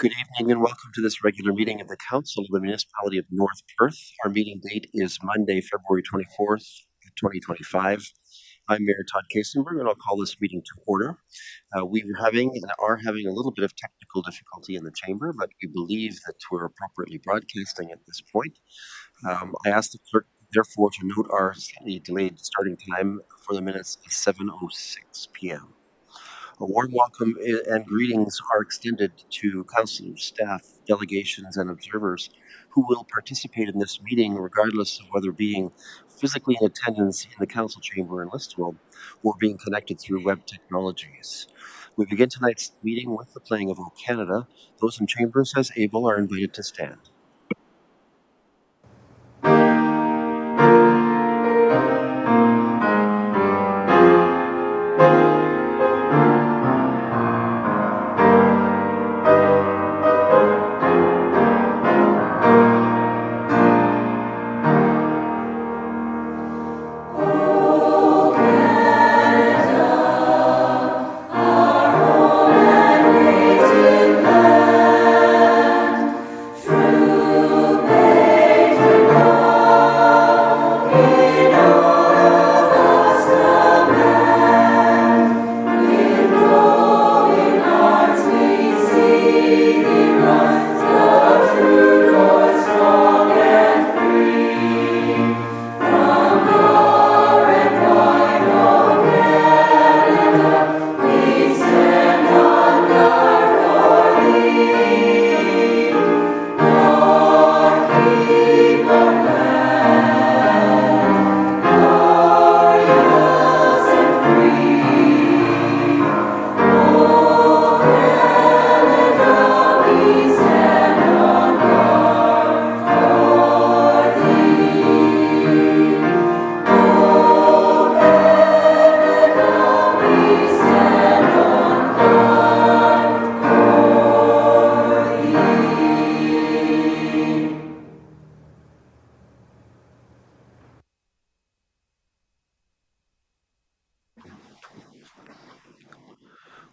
Good evening and welcome to this regular meeting of the Council of the Municipality of North Perth. Our meeting date is Monday, February 24th, 2025. I'm Mayor Todd Kasenberg and I'll call this meeting to order. We are having a little bit of technical difficulty in the chamber, but we believe that we're appropriately broadcasting at this point. I asked the clerk, therefore, to note our slightly delayed starting time for the minutes at 7:06 p.m. A warm welcome and greetings are extended to councillors, staff, delegations, and observers who will participate in this meeting regardless of whether being physically in attendance in the council chamber in Listowel or being connected through web technologies. We begin tonight's meeting with the playing of O Canada. Those in chambers as able are invited to stand.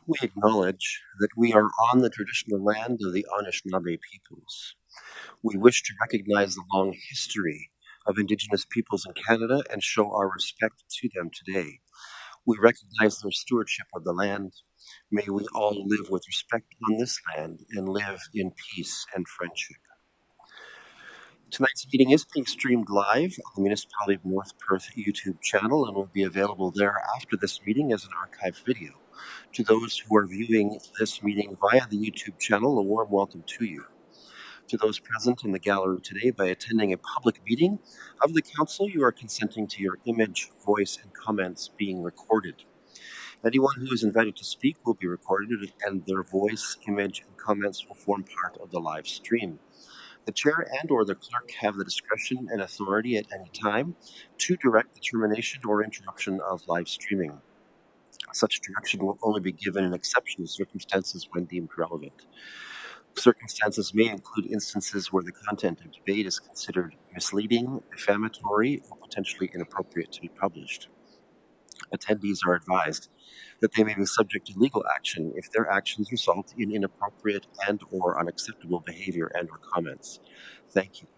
We acknowledge that we are on the traditional land of the Anishinaabe peoples. We wish to recognize the long history of Indigenous peoples in Canada and show our respect to them today. We recognize their stewardship of the land. May we all live with respect on this land and live in peace and friendship. Tonight's meeting is being streamed live on the Municipality of North Perth YouTube channel and will be available there after this meeting as an archived video. To those who are viewing this meeting via the YouTube channel, a warm welcome to you. To those present in the gallery today, by attending a public meeting of the Council, you are consenting to your image, voice, and comments being recorded. Anyone who is invited to speak will be recorded, and their voice, image, and comments will form part of the live stream. The chair and/or the clerk have the discretion and authority at any time to direct the termination or interruption of live streaming. Such direction will only be given in exceptional circumstances when deemed relevant. Circumstances may include instances where the content of debate is considered misleading, defamatory, or potentially inappropriate to be published. Attendees are advised that they may be subject to legal action if their actions result in inappropriate and/or unacceptable behavior and/or comments. Thank you.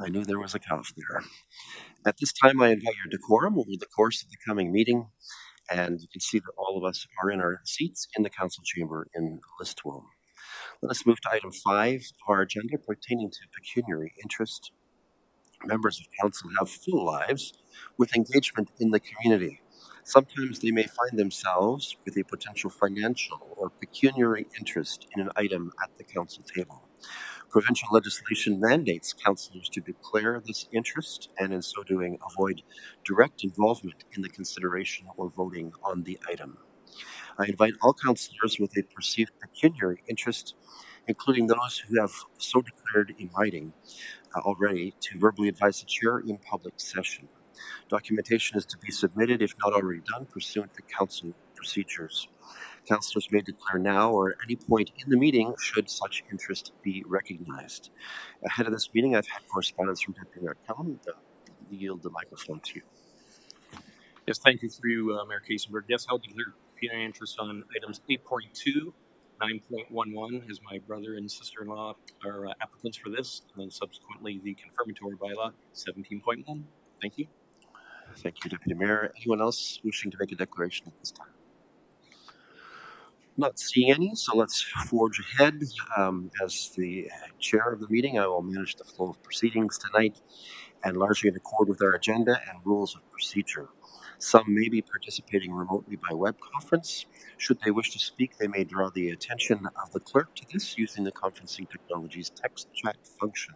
I knew there was a cough there. At this time, I invite your decorum over the course of the coming meeting, and you can see that all of us are in our seats in the council chamber in Listowel. Let us move to item 5 of our agenda pertaining to pecuniary interest. Members of council have full lives with engagement in the community. Sometimes they may find themselves with a potential financial or pecuniary interest in an item at the council table. Provincial legislation mandates councillors to declare this interest and, in so doing, avoid direct involvement in the consideration or voting on the item. I invite all councillors with a perceived pecuniary interest, including those who have so declared in writing already, to verbally advise the chair in public session. Documentation is to be submitted, if not already done, pursuant to council procedures. Councillors may declare now or at any point in the meeting should such interest be recognized. Ahead of this meeting, I've had correspondence from Deputy Mayor Kellum. I yield the microphone to you. Yes, thank you through Mayor Kasenberg. Yes, I'll declare pecuniary interest on items 8.2, 9.11, as my brother and sister-in-law are applicants for this, and then subsequently the confirmatory bylaw 17.1. Thank you. Thank you, Deputy Mayor. Anyone else wishing to make a declaration at this time? Not seeing any, so let's forge ahead. As the chair of the meeting, I will manage the flow of proceedings tonight and largely in accord with our agenda and rules of procedure. Some may be participating remotely by web conference. Should they wish to speak, they may draw the attention of the clerk to this using the conferencing technology's text chat function.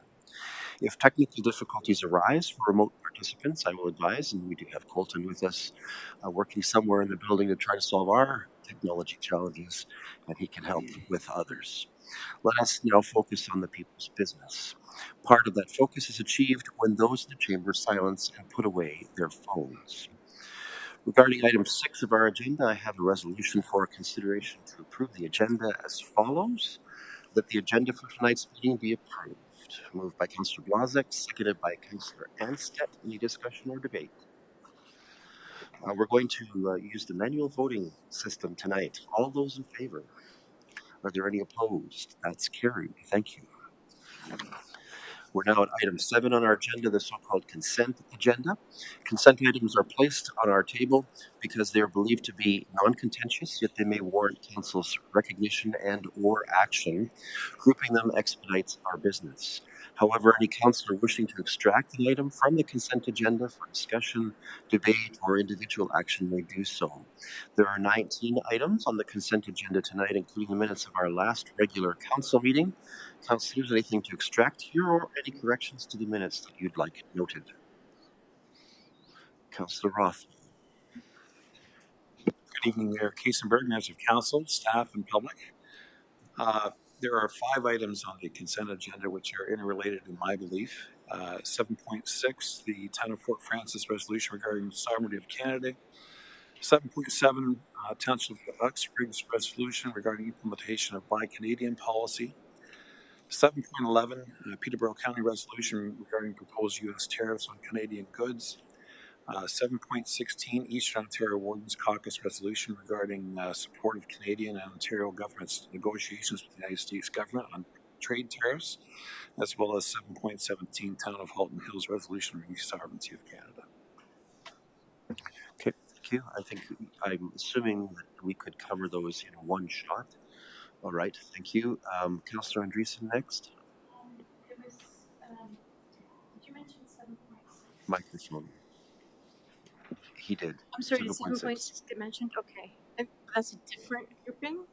If technical difficulties arise for remote participants, I will advise, and we do have Colton with us, working somewhere in the building to try to solve our technology challenges, and he can help with others. Let us now focus on the people's business. Part of that focus is achieved when those in the chamber silence and put away their phones. Regarding item 6 of our agenda, I have a resolution for consideration to approve the agenda as follows: that the agenda for tonight's meeting be approved. Moved by Councillor Blazek, seconded by Councillor Anstead. Any discussion or debate? We're going to use the manual voting system tonight. All those in favor? Are there any opposed? That's carried. Thank you. We're now at item 7 on our agenda, the so-called consent agenda. Consent items are placed on our table because they are believed to be non-contentious, yet they may warrant council's recognition and or action. Grouping them expedites our business. However, any councillor wishing to extract an item from the consent agenda for discussion, debate, or individual action may do so. There are 19 items on the consent agenda tonight, including the minutes of our last regular council meeting. Councillors, anything to extract here or any corrections to the minutes that you'd like noted? Councillor Roth. Good evening, Mayor Kiesenberg, members of council, staff, and public. There are 5 items on the consent agenda which are interrelated in my belief. 7.6, the Town of Fort Frances resolution regarding the sovereignty of Canada. 7.7, Township of Uxbridge resolution regarding implementation of Buy Canadian policy. 7.11, Peterborough County resolution regarding proposed U.S. tariffs on Canadian goods. 7.16, Eastern Ontario Wardens Caucus resolution regarding support of Canadian and Ontario government's negotiations with the United States government on trade tariffs, as well as 7.17, Town of Halton Hills resolution regarding sovereignty of Canada. Okay, thank you. I'm assuming that we could cover those in one shot. All right, thank you. Councillor Andreessen next. It was, did you mention 7.6? Microphone. He did. I'm sorry, the 7.6. 7.6 get mentioned? Okay. And that's a different grouping?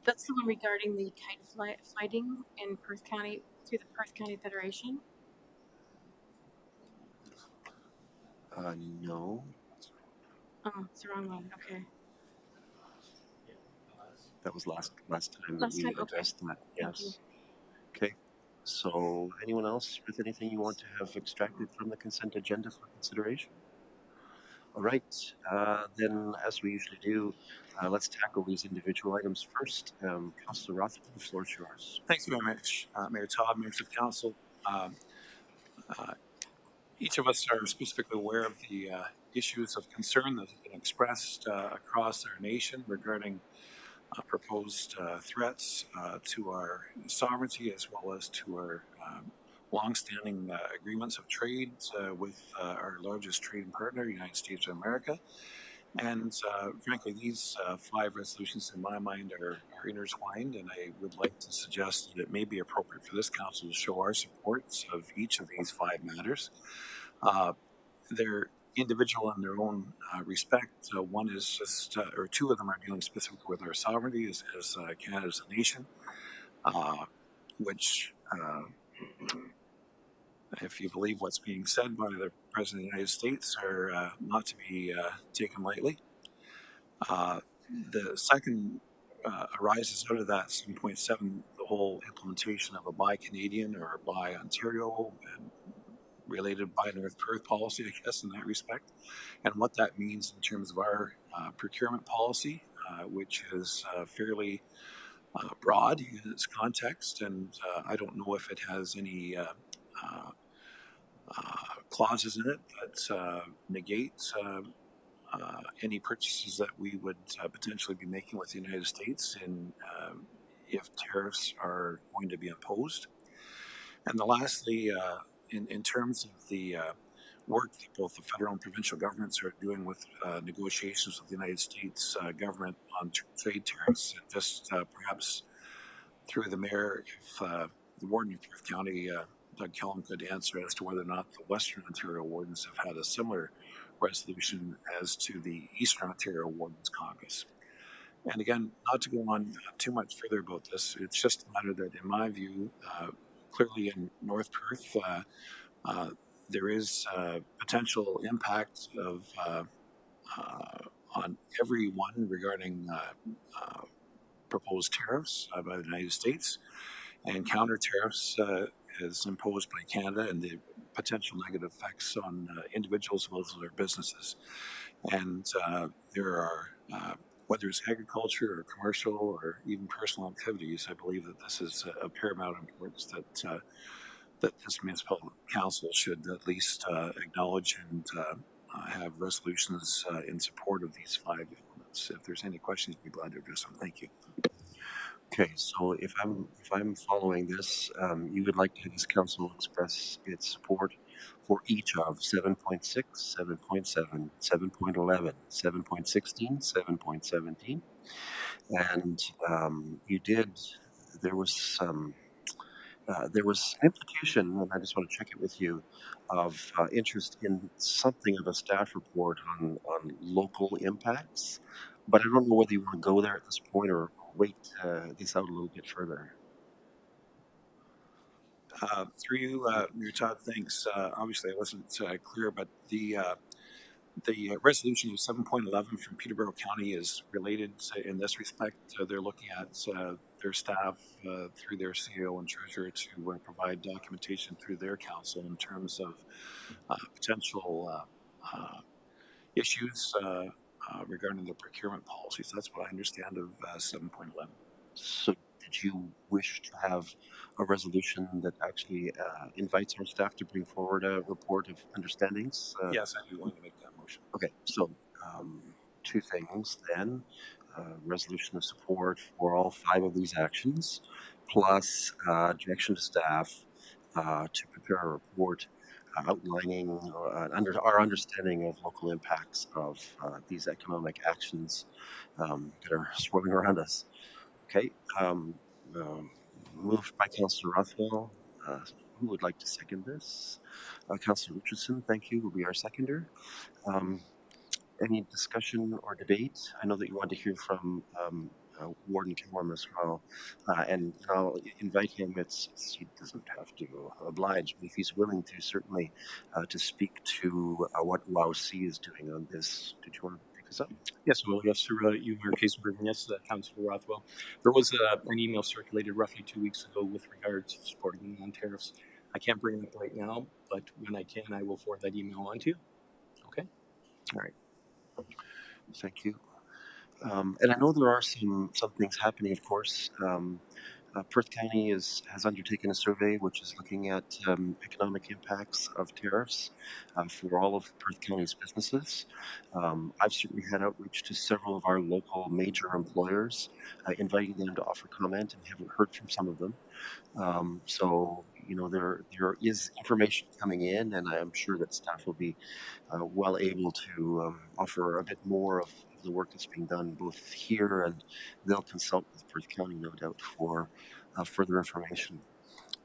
That's the one regarding the kite fighting in Perth County through the Perth County Federation? No. Oh, it's the wrong one. Okay. That was last time Last we time, okay. addressed that. Thank you. Yes. Okay. So, anyone else with anything you want to have extracted from the consent agenda for consideration? All right. Then, as we usually do, let's tackle these individual items first. Councillor Roth, the floor is yours. Thanks very much, Mayor Todd, members of council. Each of us are specifically aware of the issues of concern that have been expressed across our nation regarding proposed threats to our sovereignty as well as to our longstanding agreements of trade with our largest trading partner, the United States of America. And frankly, these 5 resolutions in my mind are intertwined, and I would like to suggest that it may be appropriate for this council to show our support of each of these 5 matters. They're individual in their own respect. One is just, or 2 of them are dealing specifically with our sovereignty as Canada as a nation, which, if you believe what's being said by the President of the United States, are not to be taken lightly. The second arises out of that 7.7, the whole implementation of a Buy Canadian or Buy Ontario and related Buy North Perth policy, I guess, in that respect, and what that means in terms of our procurement policy, which is fairly broad in its context, and I don't know if it has any clauses in it that negate any purchases that we would potentially be making with the United States in if tariffs are going to be imposed. And lastly, in terms of the work that both the federal and provincial governments are doing with negotiations with the United States government on trade tariffs, and just perhaps through the mayor, if the warden of Perth County, Doug Kellum, could answer as to whether or not the Western Ontario wardens have had a similar resolution as to the Eastern Ontario Wardens Caucus. And again, not to go on too much further about this, it's just a matter that, in my view, clearly in North Perth, uh, there is potential impact of on everyone regarding proposed tariffs by the United States and counter tariffs as imposed by Canada and the potential negative effects on individuals as well as their businesses. And there are, whether it's agriculture or commercial or even personal activities, I believe that this is a paramount importance that this municipal council should at least acknowledge and have resolutions in support of these five elements. If there's any questions, I'd be glad to address them. Thank you. Okay, so if I'm following this, you would like to have this council express its support for each of 7.6, 7.7, 7.11, 7.16, 7.17, and you did. There was some. There was an implication, and I just want to check it with you, of interest in something of a staff report on local impacts. But I don't know whether you want to go there at this point or wait this out a little bit further. Through you, Mayor Todd, thanks. Obviously, I wasn't clear, but the resolution of 7.11 from Peterborough County is related in this respect. They're looking at their staff through their CEO and treasurer to provide documentation through their council in terms of potential issues regarding the procurement policies. That's what I understand of 7.11. So, did you wish to have a resolution that actually invites our staff to bring forward a report of understandings? Yes, I'd be willing to make that motion. Okay, so two things then. Resolution of support for all five of these actions, plus direction to staff to prepare a report outlining our understanding of local impacts of these economic actions that are swirling around us. Okay, um, moved by Councillor Rothwell. Who would like to second this? Councillor Richardson, thank you, will be our seconder. Um, any discussion or debate? I know that you want to hear from Warden Killam as well, and I'll invite him. He doesn't have to oblige, but if he's willing to, certainly to speak to what WOW-C is doing on this. Did you want to pick this up? Yes, well, yes, sir. You, Mayor Kasenberg, and yes, Councillor Rothwell. There was an email circulated roughly 2 weeks ago with regards to supporting the non-tariffs. I can't bring it up right now, but when I can, I will forward that email on to you. Okay. All right. Thank you. And I know there are some things happening, of course. Perth County has undertaken a survey which is looking at economic impacts of tariffs for all of Perth County's businesses. I've certainly had outreach to several of our local major employers, inviting them to offer comment, and haven't heard from some of them. So there is information coming in, and I am sure that staff will be well able to offer a bit more of the work that's being done both here, and they'll consult with Perth County, no doubt, for further information.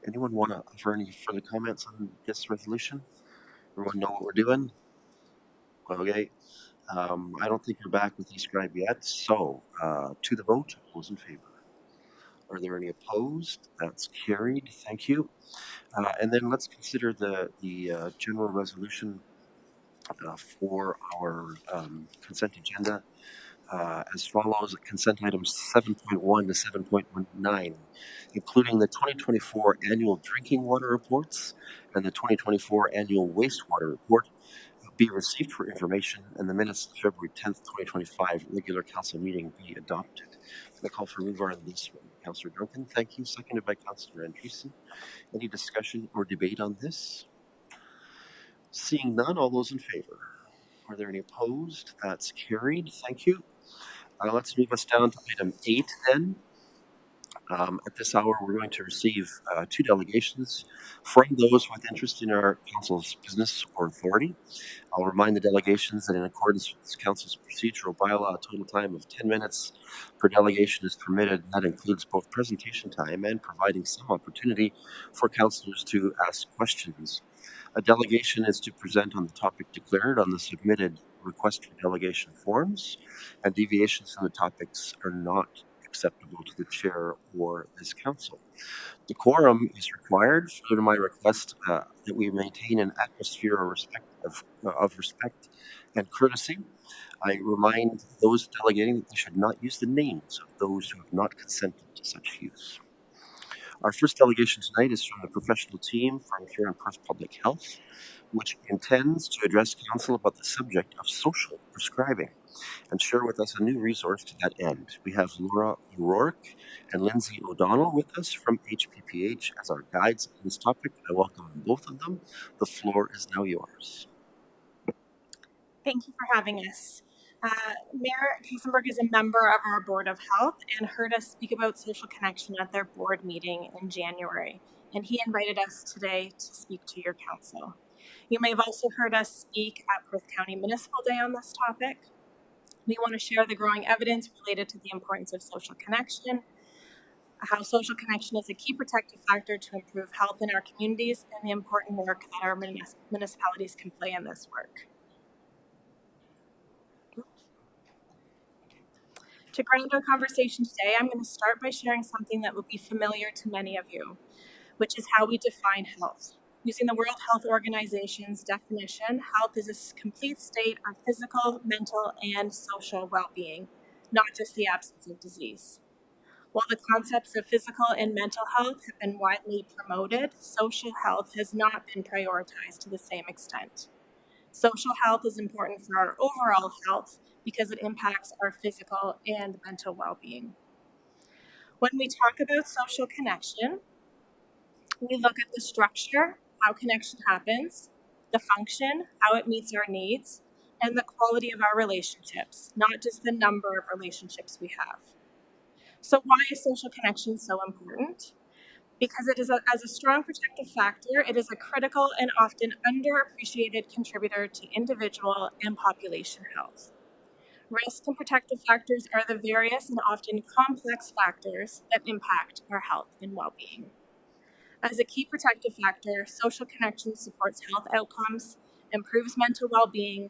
Anyone want to offer any further comments on this resolution? Everyone know what we're doing? Okay. I don't think we're back with Eastscribe yet. So to the vote, those in favor. Are there any opposed? That's carried. Thank you. And then let's consider the general resolution for our consent agenda as follows. Consent items 7.1 to 7.19, including the 2024 annual drinking water reports and the 2024 annual wastewater report, be received for information, and the minutes of February 10th, 2025 regular council meeting be adopted. I call for a mover on this one. Councillor Duncan, thank you. Seconded by Councillor Andreessen. Any discussion or debate on this? Seeing none, all those in favor? Are there any opposed? That's carried. Thank you. Let's move us down to item 8 then. At this hour, we're going to receive 2 delegations from those with interest in our council's business or authority. I'll remind the delegations that in accordance with this council's procedural bylaw, a total time of 10 minutes per delegation is permitted. That includes both presentation time and providing some opportunity for councilors to ask questions. A delegation is to present on the topic declared on the submitted request for delegation forms, and deviations from the topics are not acceptable to the chair or this council. The quorum is required. Further, my request that we maintain an atmosphere of respect and courtesy. I remind those delegating that they should not use the names of those who have not consented to such use. Our first delegation tonight is from the professional team from here in Perth Public Health, which intends to address council about the subject of social prescribing and share with us a new resource to that end. We have Laura O'Rourke and Lindsay O'Donnell with us from HPPH as our guides on this topic. I welcome both of them. The floor is now yours. Thank you for having us. Mayor Kassenberg is a member of our Board of Health and heard us speak about social connection at their board meeting in January, and he invited us today to speak to your council. You may have also heard us speak at Perth County Municipal Day on this topic. We want to share the growing evidence related to the importance of social connection, how social connection is a key protective factor to improve health in our communities, and the important work that our municipalities can play in this work. To ground our conversation today, I'm going to start by sharing something that will be familiar to many of you, which is how we define health. Using the World Health Organization's definition, health is a complete state of physical, mental, and social well-being, not just the absence of disease. While the concepts of physical and mental health have been widely promoted, social health has not been prioritized to the same extent. Social health is important for our overall health because it impacts our physical and mental well-being. When we talk about social connection, we look at the structure, how connection happens, the function, how it meets our needs, and the quality of our relationships, not just the number of relationships we have. So why is social connection so important? Because it is as a strong protective factor, it is a critical and often underappreciated contributor to individual and population health. Risk and protective factors are the various and often complex factors that impact our health and well-being. As a key protective factor, social connection supports health outcomes, improves mental well-being,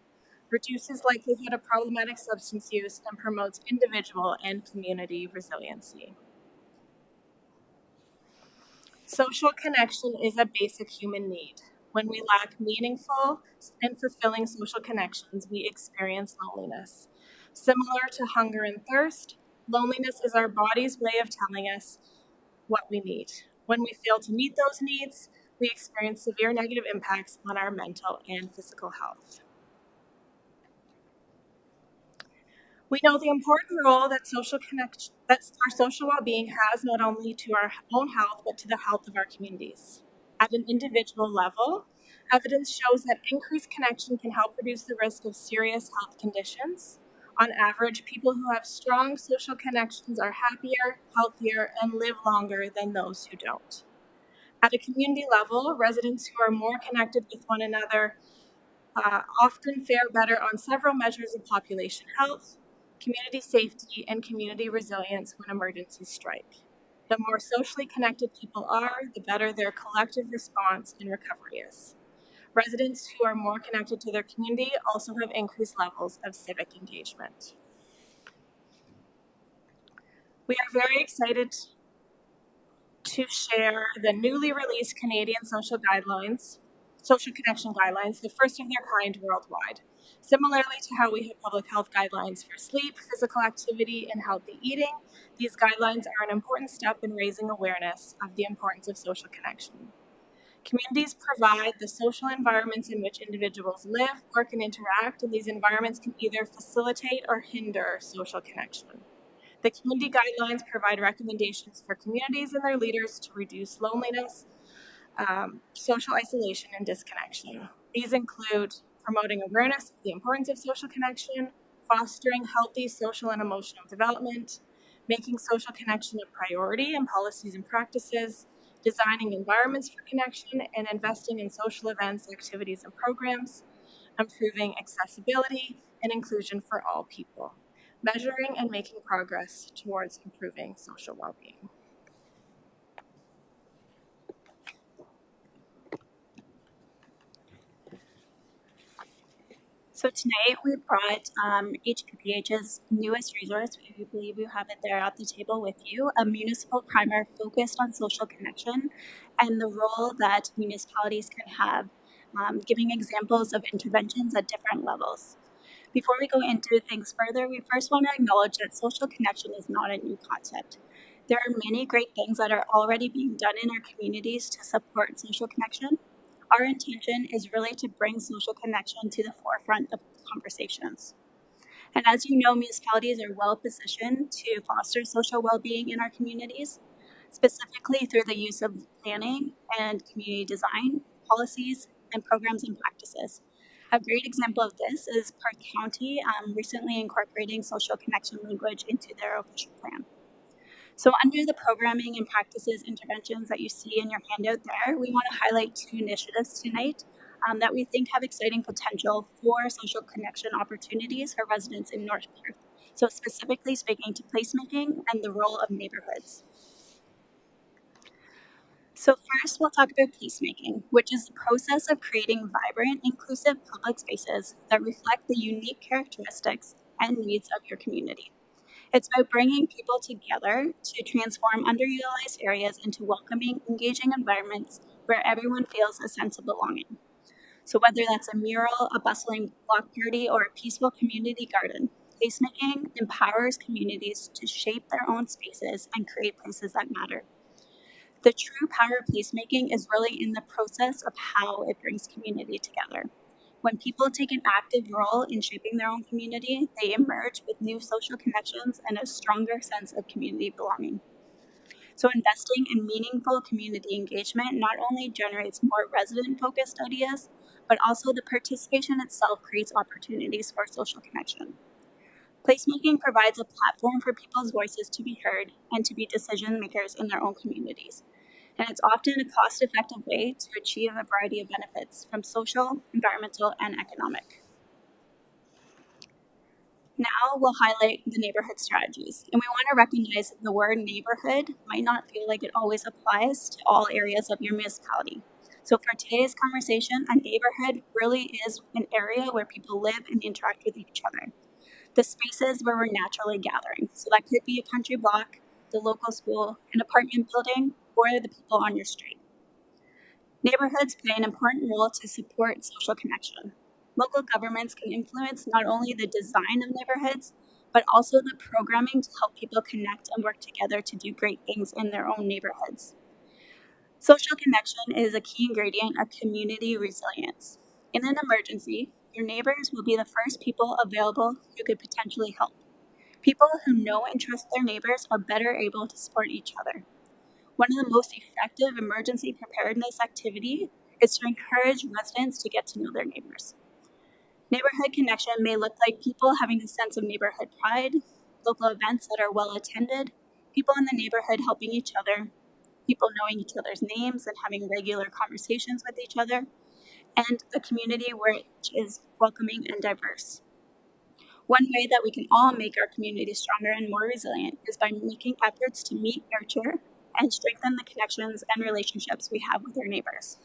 reduces likelihood of problematic substance use, and promotes individual and community resiliency. Social connection is a basic human need. When we lack meaningful and fulfilling social connections, we experience loneliness. Similar to hunger and thirst, loneliness is our body's way of telling us what we need. When we fail to meet those needs, we experience severe negative impacts on our mental and physical health. We know the important role that our social well-being has not only to our own health, but to the health of our communities. At an individual level, evidence shows that increased connection can help reduce the risk of serious health conditions. On average, people who have strong social connections are happier, healthier, and live longer than those who don't. At a community level, residents who are more connected with one another often fare better on several measures of population health, community safety, and community resilience when emergencies strike. The more socially connected people are, the better their collective response and recovery is. Residents who are more connected to their community also have increased levels of civic engagement. We are very excited to share the newly released Canadian social connection guidelines, the first of their kind worldwide. Similarly to how we have public health guidelines for sleep, physical activity, and healthy eating, these guidelines are an important step in raising awareness of the importance of social connection. Communities provide the social environments in which individuals live, work, and interact, and these environments can either facilitate or hinder social connection. The community guidelines provide recommendations for communities and their leaders to reduce loneliness, social isolation, and disconnection. These include promoting awareness of the importance of social connection, fostering healthy social and emotional development, making social connection a priority in policies and practices, designing environments for connection, and investing in social events, activities, and programs, improving accessibility and inclusion for all people, measuring and making progress towards improving social well-being. So tonight we brought HPPH's newest resource. We believe you have it there at the table with you, a municipal primer focused on social connection and the role that municipalities can have, giving examples of interventions at different levels. Before we go into things further, we first want to acknowledge that social connection is not a new concept. There are many great things that are already being done in our communities to support social connection. Our intention is really to bring social connection to the forefront of conversations. And as you know, municipalities are well positioned to foster social well-being in our communities, specifically through the use of planning and community design, policies, and programs and practices. A great example of this is Perth County recently incorporating social connection language into their official plan. So under the programming and practices interventions that you see in your handout there, we want to highlight two initiatives tonight that we think have exciting potential for social connection opportunities for residents in North Perth. So specifically speaking to placemaking and the role of neighborhoods. So first, we'll talk about placemaking, which is the process of creating vibrant, inclusive public spaces that reflect the unique characteristics and needs of your community. It's about bringing people together to transform underutilized areas into welcoming, engaging environments where everyone feels a sense of belonging. So whether that's a mural, a bustling block party, or a peaceful community garden, placemaking empowers communities to shape their own spaces and create places that matter. The true power of placemaking is really in the process of how it brings community together. When people take an active role in shaping their own community, they emerge with new social connections and a stronger sense of community belonging. So, investing in meaningful community engagement not only generates more resident focused ideas, but also the participation itself creates opportunities for social connection. Placemaking provides a platform for people's voices to be heard and to be decision makers in their own communities. And it's often a cost effective way to achieve a variety of benefits from social, environmental, and economic. Now we'll highlight the neighborhood strategies. And we want to recognize that the word neighborhood might not feel like it always applies to all areas of your municipality. So for today's conversation, a neighborhood really is an area where people live and interact with each other. The spaces where we're naturally gathering. So that could be a country block, the local school, an apartment building, or the people on your street. Neighborhoods play an important role to support social connection. Local governments can influence not only the design of neighborhoods, but also the programming to help people connect and work together to do great things in their own neighborhoods. Social connection is a key ingredient of community resilience. In an emergency, your neighbors will be the first people available who could potentially help. People who know and trust their neighbors are better able to support each other. One of the most effective emergency preparedness activity is to encourage residents to get to know their neighbors. Neighborhood connection may look like people having a sense of neighborhood pride, local events that are well attended, people in the neighborhood helping each other, people knowing each other's names and having regular conversations with each other, and a community which is welcoming and diverse. One way that we can all make our community stronger and more resilient is by making efforts to meet, nurture, and strengthen the connections and relationships we have with our neighbors.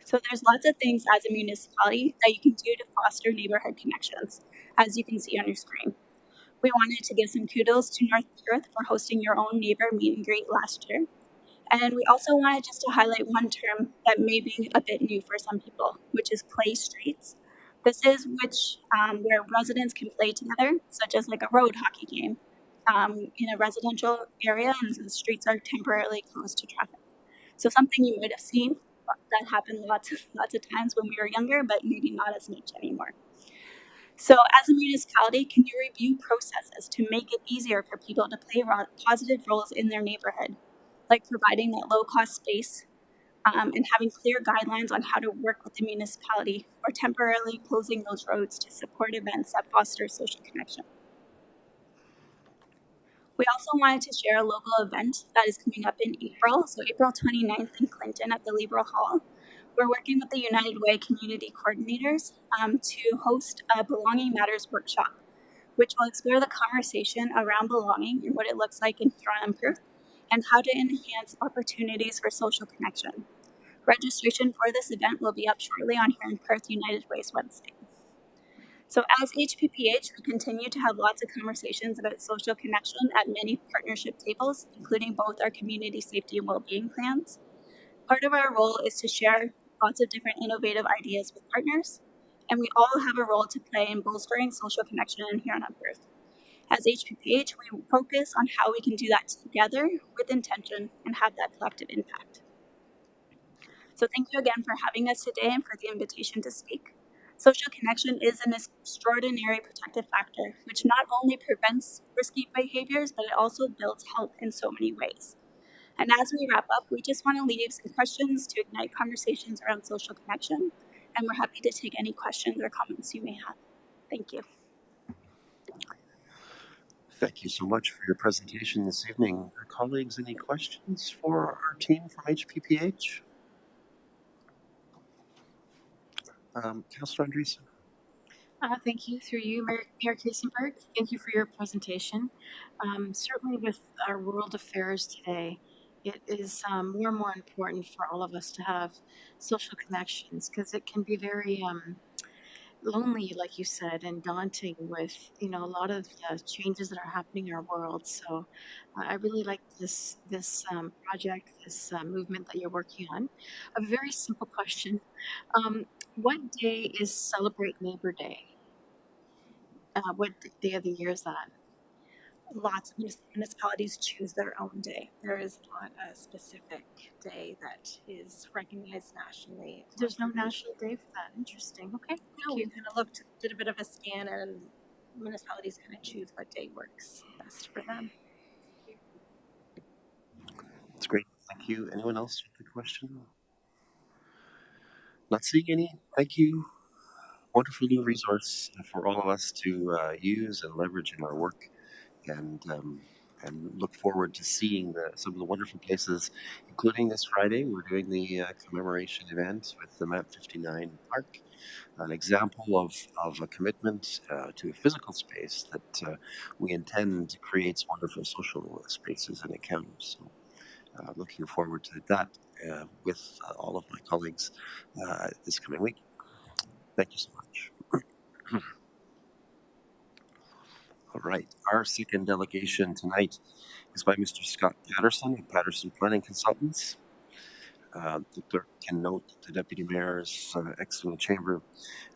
So there's lots of things as a municipality that you can do to foster neighborhood connections, as you can see on your screen. We wanted to give some kudos to North Perth for hosting your own neighbor meet and greet last year. And we also wanted just to highlight one term that may be a bit new for some people, which is play streets. This is where residents can play together, such as like a road hockey game in a residential area, and the streets are temporarily closed to traffic. So something you might have seen that happened lots of times when we were younger, but maybe not as much anymore. So as a municipality, can you review processes to make it easier for people to play positive roles in their neighborhood, like providing that low-cost space and having clear guidelines on how to work with the municipality or temporarily closing those roads to support events that foster social connection. We also wanted to share a local event that is coming up in April, so April 29th in Clinton at the Liberal Hall. We're working with the United Way community coordinators to host a Belonging Matters workshop, which will explore the conversation around belonging and what it looks like in Toronto and Perth, and how to enhance opportunities for social connection. Registration for this event will be up shortly on here in Perth United Way's website. So as HPPH, we continue to have lots of conversations about social connection at many partnership tables, including both our community safety and well-being plans. Part of our role is to share lots of different innovative ideas with partners, and we all have a role to play in bolstering social connection in Huron on Perth. As HPPH, we focus on how we can do that together with intention and have that collective impact. So thank you again for having us today and for the invitation to speak. Social connection is an extraordinary protective factor, which not only prevents risky behaviors, but it also builds health in so many ways. And as we wrap up, we just want to leave some questions to ignite conversations around social connection, and we're happy to take any questions or comments you may have. Thank you. Thank you so much for your presentation this evening. Colleagues, any questions for our team from HPPH? Councillor Andreessen? Thank you, through you, Mayor Kiesenberg. Thank you for your presentation. Certainly with our world affairs today, it is more and more important for all of us to have social connections, because it can be very lonely, like you said, and daunting with a lot of the changes that are happening in our world. So I really like this project, this movement that you're working on. A very simple question: what day is Celebrate Neighbor Day? What day of the year is that? Lots of municipalities choose their own day. There is not a specific day that is recognized nationally. There's no national day for that. Interesting. Okay. No, we kind of did a bit of a scan, and municipalities kind of choose what day works best for them. That's great. Thank you. Anyone else with a question? Not seeing any. Thank you. Wonderful new resource for all of us to use and leverage in our work, and look forward to seeing some of the wonderful places, including this Friday. We're doing the commemoration event with the MAP 59 Park, an example of a commitment to a physical space that we intend creates wonderful social spaces in a county. So looking forward to that with all of my colleagues this coming week. Thank you so much. All right, our second delegation tonight is by Mr. Scott Patterson of Patterson Planning Consultants. The clerk can note the Deputy Mayor's exiting the chamber,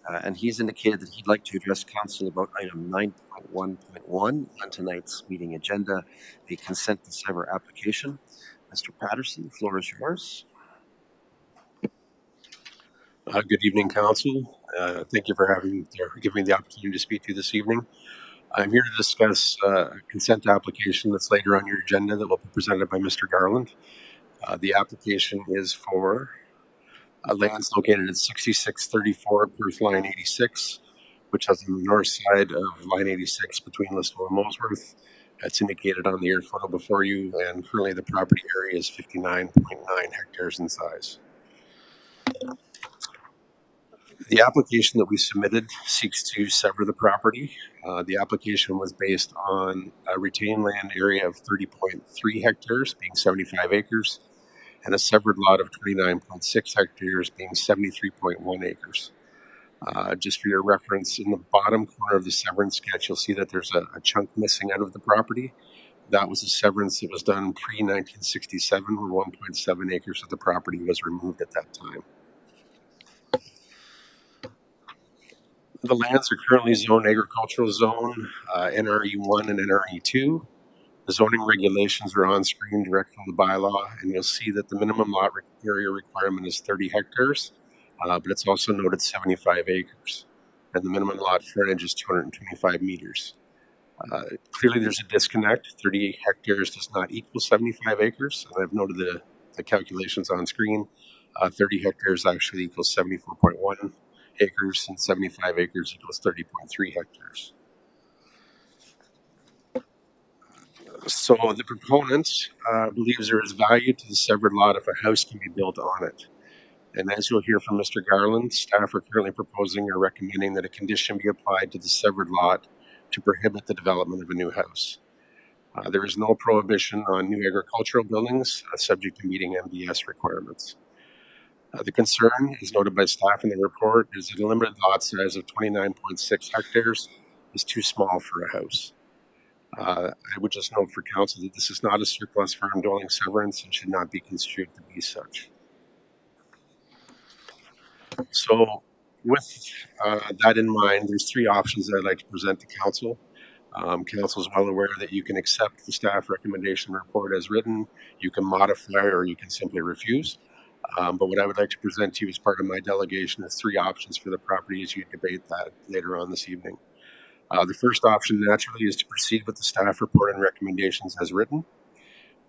and he's indicated that he'd like to address Council about item 9.1.1 on tonight's meeting agenda, a consent to sever application. Mr. Patterson, the floor is yours. Good evening, Council. Thank you for giving me the opportunity to speak to you this evening. I'm here to discuss a consent application that's later on your agenda that will be presented by Mr. Garland. The application is for lands located at 6634 Perth Line 86, which is on the north side of Line 86 between Listowel and Molesworth. That's indicated on the air photo before you, and currently the property area is 59.9 hectares in size. The application that we submitted seeks to sever the property. The application was based on a retained land area of 30.3 hectares, being 75 acres, and a severed lot of 29.6 hectares, being 73.1 acres. Just for your reference, in the bottom corner of the severance sketch, you'll see that there's a chunk missing out of the property. That was a severance that was done pre-1967, where 1.7 acres of the property was removed at that time. The lands are currently zoned agricultural zone, NRE1 and NRE2. The zoning regulations are on screen direct from the bylaw, and you'll see that the minimum lot area requirement is 30 hectares, but it's also noted 75 acres, and the minimum lot frontage is 225 meters. Clearly there's a disconnect. 30 hectares does not equal 75 acres, and I've noted the calculations on screen. 30 hectares actually equals 74.1 acres, and 75 acres equals 30.3 hectares. So the proponent believes there is value to the severed lot if a house can be built on it. And as you'll hear from Mr. Garland, staff are currently proposing or recommending that a condition be applied to the severed lot to prohibit the development of a new house. There is no prohibition on new agricultural buildings subject to meeting MDS requirements. The concern, as noted by staff in the report, is that a limited lot size of 29.6 hectares is too small for a house. I would just note for council that this is not a surplus farm dwelling severance and should not be construed to be such. So, with that in mind, there's three options that I'd like to present to council. Council is well aware that you can accept the staff recommendation report as written, you can modify, or you can simply refuse. But what I would like to present to you as part of my delegation is three options for the property as you debate that later on this evening. The first option, naturally, is to proceed with the staff report and recommendations as written.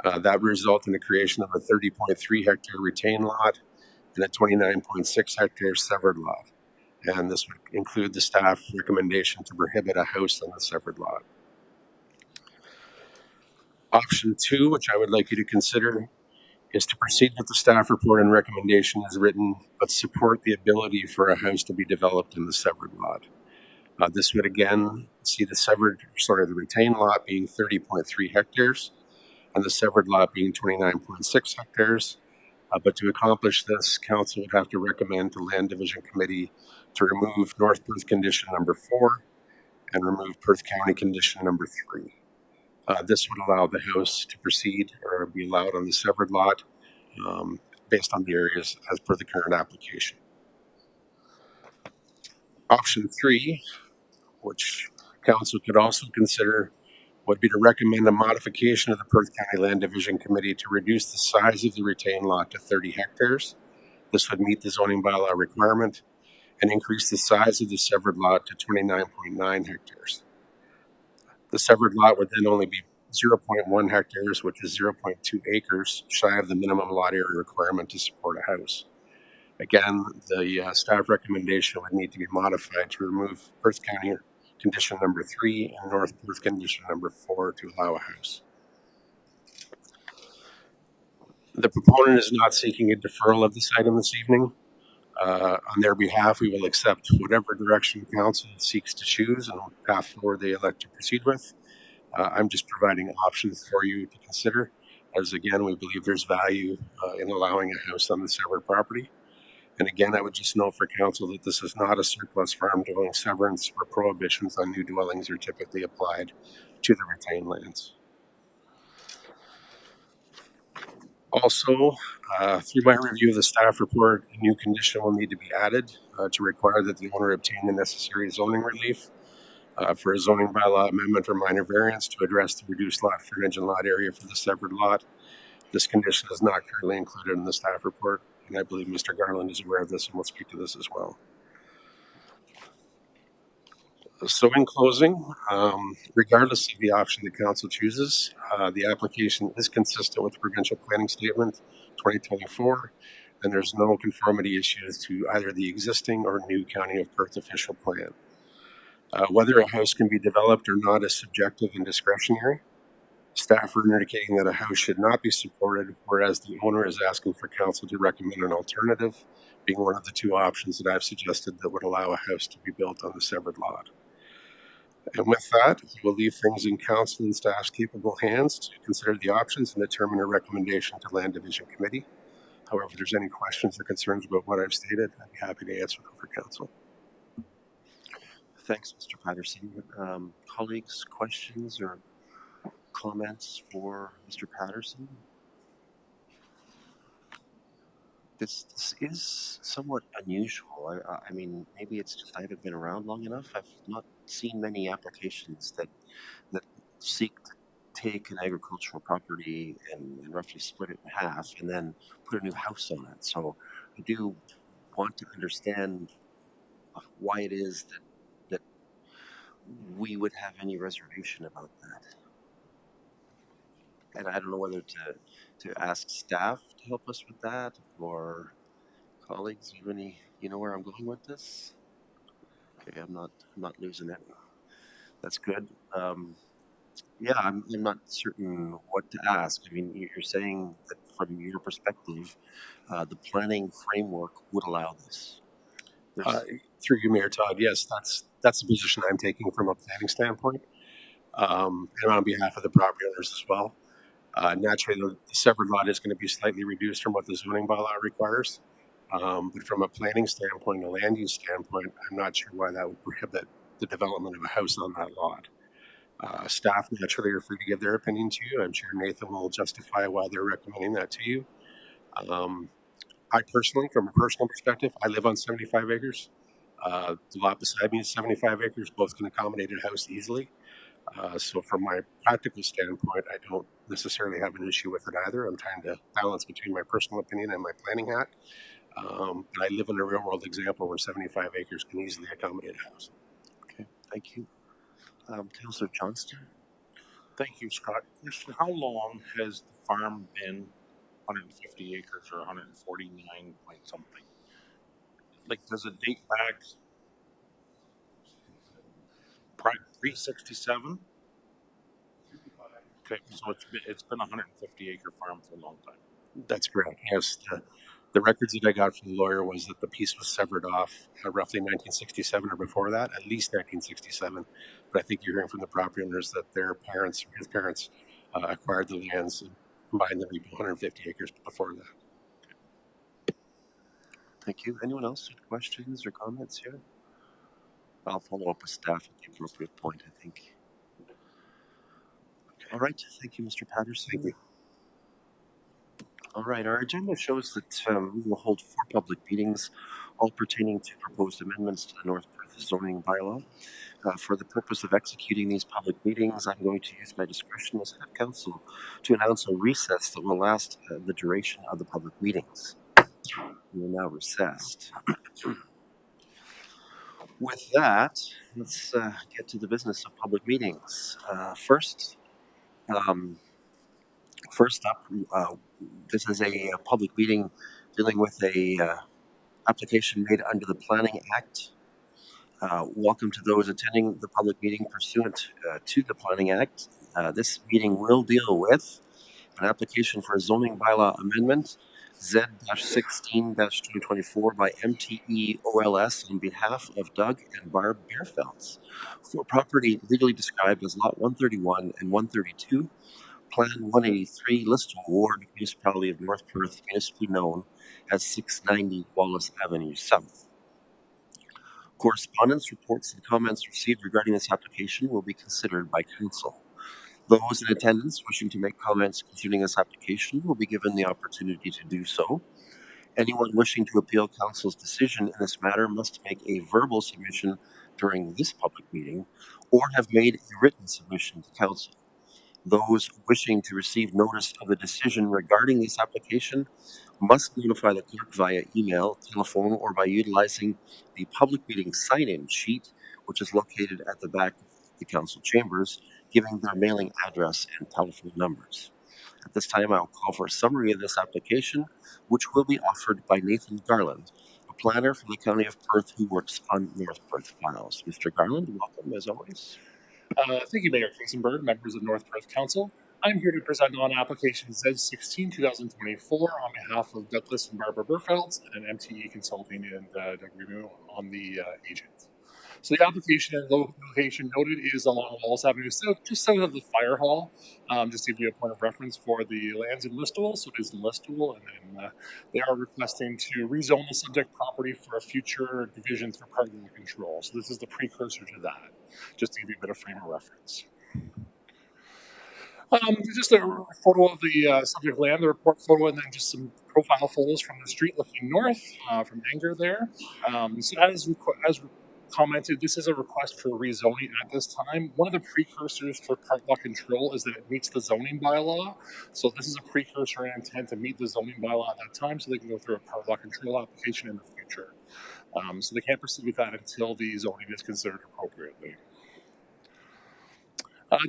That would result in the creation of a 30.3 hectare retained lot and a 29.6 hectare severed lot. And this would include the staff recommendation to prohibit a house on the severed lot. Option two, which I would like you to consider, is to proceed with the staff report and recommendation as written, but support the ability for a house to be developed in the severed lot. This would again see the retained lot being 30.3 hectares and the severed lot being 29.6 hectares. But to accomplish this, council would have to recommend to Land Division Committee to remove North Perth Condition number 4 and remove Perth County Condition number 3. This would allow the house to proceed or be allowed on the severed lot based on the areas as per the current application. Option 3, which council could also consider, would be to recommend a modification of the Perth County Land Division Committee to reduce the size of the retained lot to 30 hectares. This would meet the zoning bylaw requirement and increase the size of the severed lot to 29.9 hectares. The severed lot would then only be 0.1 hectares, which is 0.2 acres, shy of the minimum lot area requirement to support a house. Again, the staff recommendation would need to be modified to remove Perth County Condition number 3 and North Perth Condition number 4 to allow a house. The proponent is not seeking a deferral of this item this evening. On their behalf, we will accept whatever direction council seeks to choose and path forward they elect to proceed with. I'm just providing options for you to consider, as again, we believe there's value in allowing a house on the severed property. And again, I would just note for council that this is not a surplus farm dwelling severance where prohibitions on new dwellings are typically applied to the retained lands. Also, through my review of the staff report, a new condition will need to be added to require that the owner obtain the necessary zoning relief for a zoning bylaw amendment or minor variance to address the reduced lot frontage and lot area for the severed lot. This condition is not currently included in the staff report, and I believe Mr. Garland is aware of this and will speak to this as well. So in closing, regardless of the option the council chooses, the application is consistent with the provincial planning statement 2024, and there's no conformity issues to either the existing or new County of Perth official plan. Whether a house can be developed or not is subjective and discretionary. Staff are indicating that a house should not be supported, whereas the owner is asking for council to recommend an alternative, being one of the two options that I've suggested that would allow a house to be built on the severed lot. And with that, we'll leave things in council and staff's capable hands to consider the options and determine a recommendation to Land Division Committee. However, if there's any questions or concerns about what I've stated, I'd be happy to answer them for council. Thanks, Mr. Patterson. Colleagues, questions or comments for Mr. Patterson? This is somewhat unusual. I mean, maybe it's just I haven't been around long enough. I've not seen many applications that seek to take an agricultural property and roughly split it in half and then put a new house on it. So I do want to understand why it is that we would have any reservation about that. And I don't know whether to ask staff to help us with that or Colleagues, you know where I'm going with this? Okay, I'm not losing it. That's good. Yeah, I'm not certain what to ask. I mean, you're saying that from your perspective, the planning framework would allow this. Uh, There's, Through you, Mayor Todd, yes, that's the position I'm taking from a planning standpoint, and on behalf of the property owners as well. Naturally, the severed lot is going to be slightly reduced from what the zoning bylaw requires. But from a planning standpoint, a land use standpoint, I'm not sure why that would prohibit the development of a house on that lot. Staff naturally are free to give their opinion to you. I'm sure Nathan will justify why they're recommending that to you. Um, I personally, from a personal perspective, I live on 75 acres. The lot beside me is 75 acres. Both can accommodate a house easily. So, from my practical standpoint, I don't necessarily have an issue with it either. I'm trying to balance between my personal opinion and my planning hat. But I live in a real world example where 75 acres can easily accommodate a house. okay, thank you. Councillor Johnston? Thank you, Scott. Question, how long has the farm been 150 acres or 149 point something? Like, does it date back pre-67? Okay, so it's been a 150 acre farm for a long time. That's correct. Yes, the records that I got from the lawyer was that the piece was severed off roughly 1967 or before that, at least 1967. But I think you're hearing from the property owners that their parents or his parents acquired the lands and combined them to 150 acres before that. Thank you. Anyone else with questions or comments here? I'll follow up with staff at the appropriate point, I think. All right. Thank you, Mr. Patterson. Thank you. All right. Our agenda shows that we will hold 4 public meetings, all pertaining to proposed amendments to the North Perth zoning bylaw. For the purpose of executing these public meetings, I'm going to use my discretion as head of council to announce a recess that will last the duration of the public meetings. We are now recessed. With that, let's get to the business of public meetings. Um, first up, this is a public meeting dealing with a application made under the Planning Act. Welcome to those attending the public meeting pursuant to the Planning Act. This meeting will deal with an application for a zoning bylaw amendment, Z-16-2024 by MTE OLS on behalf of Doug and Barb Beerfelds for property legally described as Lot 131 and 132, Plan 183, Listowel Ward, Municipality of North Perth, municipally known as 690 Wallace Avenue South. Correspondence, reports, and comments received regarding this application will be considered by council. Those in attendance wishing to make comments concerning this application will be given the opportunity to do so. Anyone wishing to appeal council's decision in this matter must make a verbal submission during this public meeting or have made a written submission to council. Those wishing to receive notice of a decision regarding this application must notify the clerk via email, telephone, or by utilizing the public meeting sign-in sheet, which is located at the back of the council chambers, giving their mailing address and telephone numbers. At this time, I will call for a summary of this application, which will be offered by Nathan Garland, a planner from the County of Perth who works on North Perth files. Mr. Garland, welcome as always. Thank you, Mayor Kiesenberg, members of North Perth Council. I'm here to present on application Z16 2024 on behalf of Douglas and Barbara Burfelds and MTE Consulting and Doug Remu on the agent. So the application and location noted is along Wallace Avenue South, just south of the fire hall. Just to give you a point of reference for the lands in Listowel, so it is in Listowel, and then they are requesting to rezone the subject property for a future division through part of control. So this is the precursor to that, just to give you a bit of frame of reference. Just a photo of the subject land, the report photo, and then just some profile photos from the street looking north from Anger there. So as commented, this is a request for rezoning at this time. One of the precursors for part lot control is that it meets the zoning bylaw. So this is a precursor and intent to meet the zoning bylaw at that time so they can go through a part lot control application in the future. So they can't proceed with that until the zoning is considered appropriately.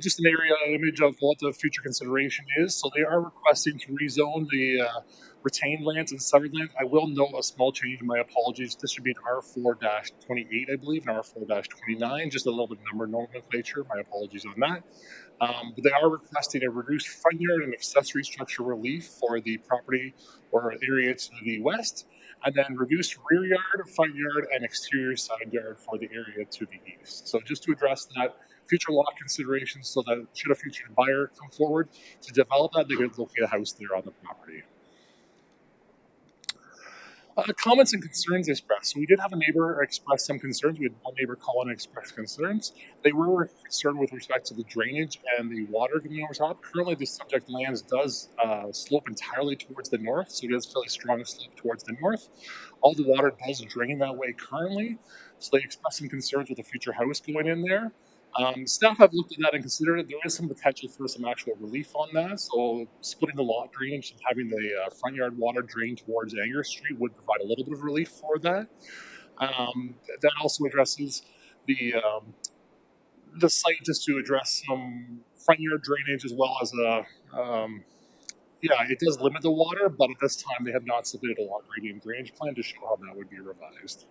Just an area image of what the future consideration is. So they are requesting to rezone the retained lands and severed lands. I will note a small change. My apologies. This should be an R4-28, I believe, and R4-29. Just a little bit of number nomenclature. My apologies on that. But they are requesting a reduced front yard and accessory structure relief for the property or area to the west, and then reduced rear yard, front yard, and exterior side yard for the area to the east. So just to address that, future lot considerations so that should a future buyer come forward to develop that, they could locate a house there on the property. Comments and concerns expressed. So we did have a neighbor express some concerns. We had one neighbor call and express concerns. They were concerned with respect to the drainage and the water coming over top. Currently, the subject lands does slope entirely towards the north, so it is fairly strong slope towards the north. All the water does drain that way currently, so they expressed some concerns with a future house going in there. Staff have looked at that and considered it. There is some potential for some actual relief on that. So splitting the lot drainage and having the front yard water drain towards Anger Street would provide a little bit of relief for that. That also addresses the site just to address some front yard drainage as well as it does limit the water, but at this time they have not submitted a lot gradient drainage plan to show how that would be revised.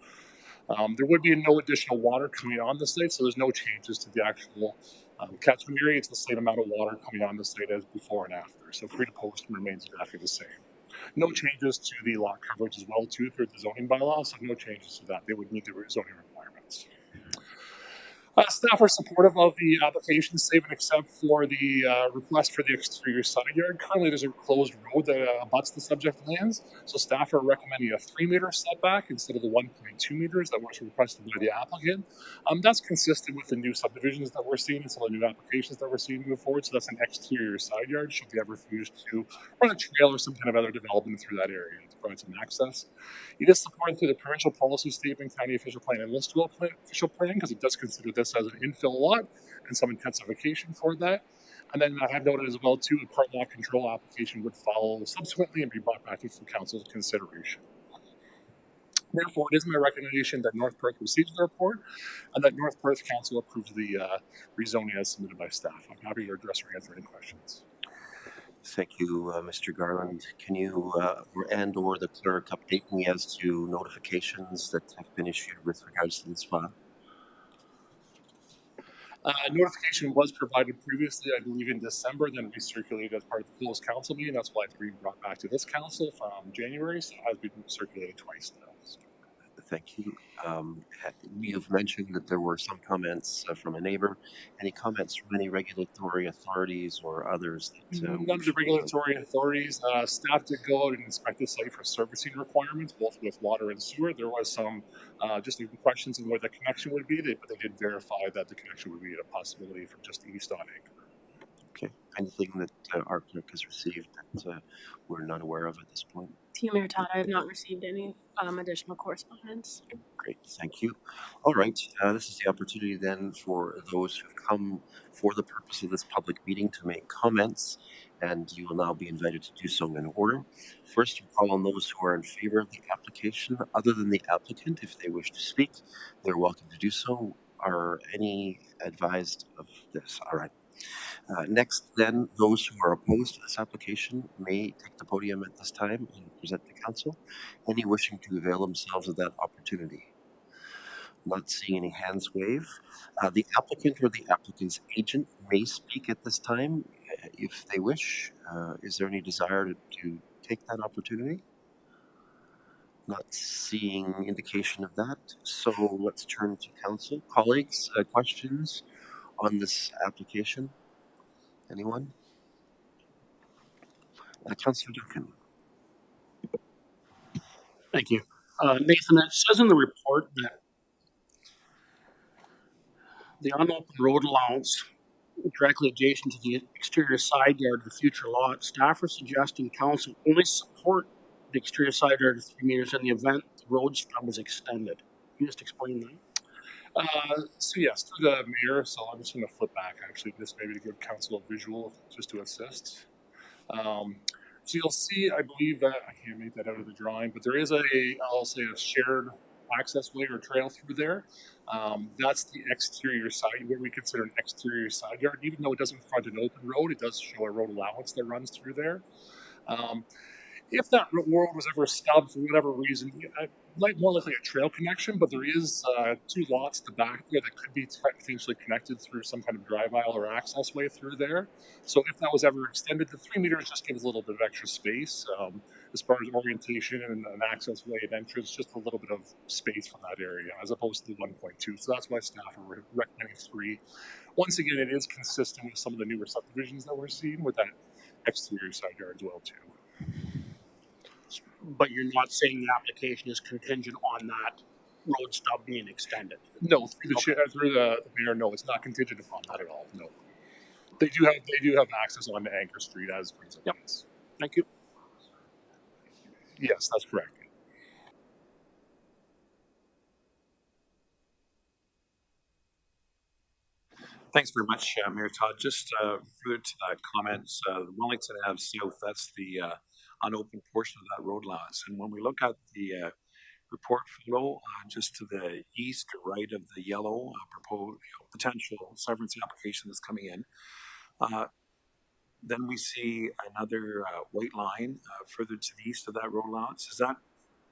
There would be no additional water coming on the site, so there's no changes to the actual catchment area. It's the same amount of water coming on the site as before and after. So free to post remains exactly the same. No changes to the lot coverage as well, too, through the zoning bylaws, so no changes to that. They would meet the zoning requirements. Staff are supportive of the application, save and except for the request for the exterior side yard. Currently, there's a closed road that abuts the subject lands, so staff are recommending a 3-meter setback instead of the 1.2 meters that was requested by the applicant. That's consistent with the new subdivisions that we're seeing and some of the new applications that we're seeing move forward. So that's an exterior side yard should they ever refuse to run a trail or some kind of other development through that area to provide some access. It is supported through the provincial policy statement, county official plan, and list official plan because it does consider this as an infill lot and some intensification for that. And then I have noted as well too, a part lot control application would follow subsequently and be brought back to council's consideration. Therefore, it is my recommendation that North Perth receives the report and that North Perth Council approves the rezoning as submitted by staff. I'm happy to address or answer any questions. Thank you, Mr. Garland. Can you or the clerk update me as to notifications that have been issued with regards to this file? Notification was provided previously, I believe in December, then recirculated as part of the closed council meeting. That's why it's being brought back to this council from January, so it has been circulated twice now. Thank you. You've mentioned that there were some comments from a neighbor. Any comments from any regulatory authorities or others? None of the regulatory authorities. Staff did go out and inspect the site for servicing requirements, both with water and sewer. There was some just questions on where the connection would be, but they did verify that the connection would be a possibility from just east on Anchor. Okay. Anything that our clerk has received that we're not aware of at this point? To you, Mayor Todd, I have not received any additional correspondence. Great, thank you. All right, this is the opportunity then for those who've come for the purpose of this public meeting to make comments, and you will now be invited to do so in order. First, we'll call on those who are in favor of the application, other than the applicant. If they wish to speak, they're welcome to do so. Are any advised of this? All right. Next, then, those who are opposed to this application may take the podium at this time and present to council. Any wishing to avail themselves of that opportunity? Not seeing any hands wave. The applicant or the applicant's agent may speak at this time if they wish. Is there any desire to take that opportunity? Not seeing indication of that. So let's turn to council. Colleagues, questions on this application? Anyone? Councillor Duncan. Thank you. Nathan, it says in the report that the unopened road allowance directly adjacent to the exterior side yard of the future lot, staff are suggesting council only support the exterior side yard of 3 meters in the event the road stub is extended. Can you just explain that? So yes, to the mayor, so I'm just going to flip back actually, just maybe to give council a visual just to assist. So you'll see, I believe that, I can't make that out of the drawing, but there is I'll say a shared access way or trail through there. That's the exterior side, what we consider an exterior side yard. Even though it doesn't front an open road, it does show a road allowance that runs through there. Um, if that road was ever stubbed for whatever reason, like more likely a trail connection, but there is two lots at the back there that could be potentially connected through some kind of drive aisle or access way through there. So if that was ever extended, the 3 meters just gives a little bit of extra space as far as orientation and an access way and entrance, just a little bit of space from that area as opposed to the 1.2. So that's why staff are recommending 3. Once again, it is consistent with some of the newer subdivisions that we're seeing with that exterior side yard as well too. But you're not saying the application is contingent on that road stub being extended? No, through the mayor, no, it's not contingent upon that at all. No, they do have access onto Anchor Street as brings up. Yep. Thank you. Yes, that's correct. Thanks very much, Mayor Todd. Just further to that comment, Wellington Ave South, that's the unopened portion of that road allowance. And when we look at the report flow just to the east or right of the yellow proposed potential severance application that's coming in, then we see another white line further to the east of that road allowance. Is that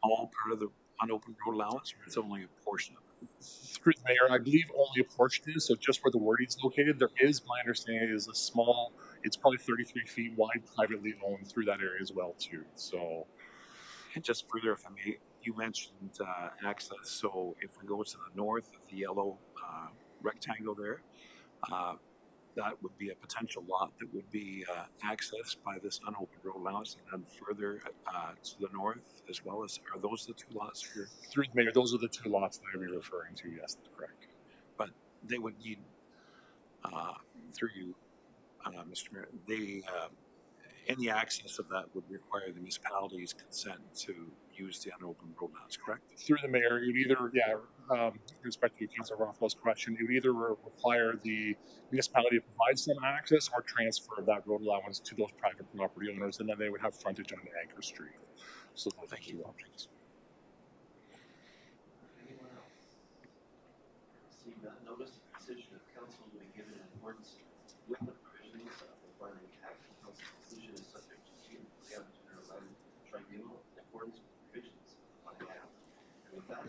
all part of the unopened road allowance, or is it only a portion of it? Through the mayor, I believe only a portion is, so just where the wording's located, there is, my understanding is a small, it's probably 33 feet wide, privately owned through that area as well too. So, and just further, if I may, you mentioned access. So if we go to the north of the yellow rectangle there, that would be a potential lot that would be accessed by this unopened road allowance, and then further to the north as well. As are those the two lots here? Through the mayor, those are the 2 lots that I'd be referring to. Yes, that's correct. But they would need, through you, Mr. Mayor, they any access of that would require the municipality's consent to use the unopened road allowance, correct? Through the mayor, you'd either, with respect to Councilor Rothwell's question, it would either require the municipality to provide some access or transfer that road allowance to those private property owners, and then they would have frontage on Anchor Street. So those are 2 options. Anyone else? Seeing that notice, the decision of council will be given in accordance with the provisions of the Planning Act. The council's decision is subject to the Governor Tribunal in accordance with the provisions of the Planning Act. And with that,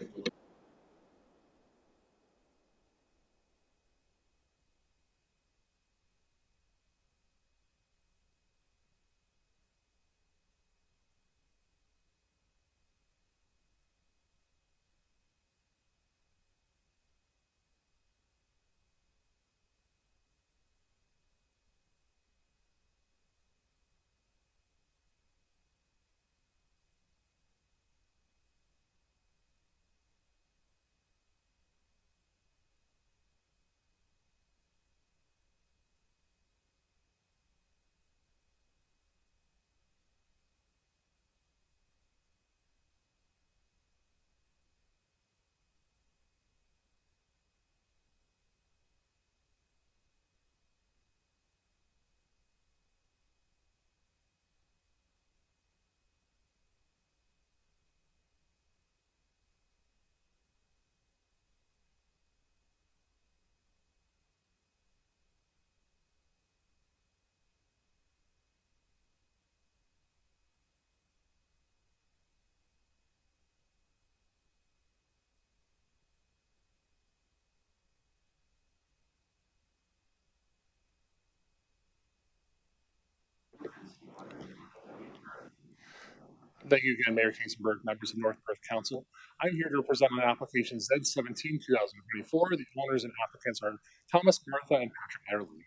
Thank you again, Mayor Kingsenberg, members of North Perth Council. I'm here to present an application Z17 2024. The owners and applicants are Thomas, Martha, and Patrick Ireland.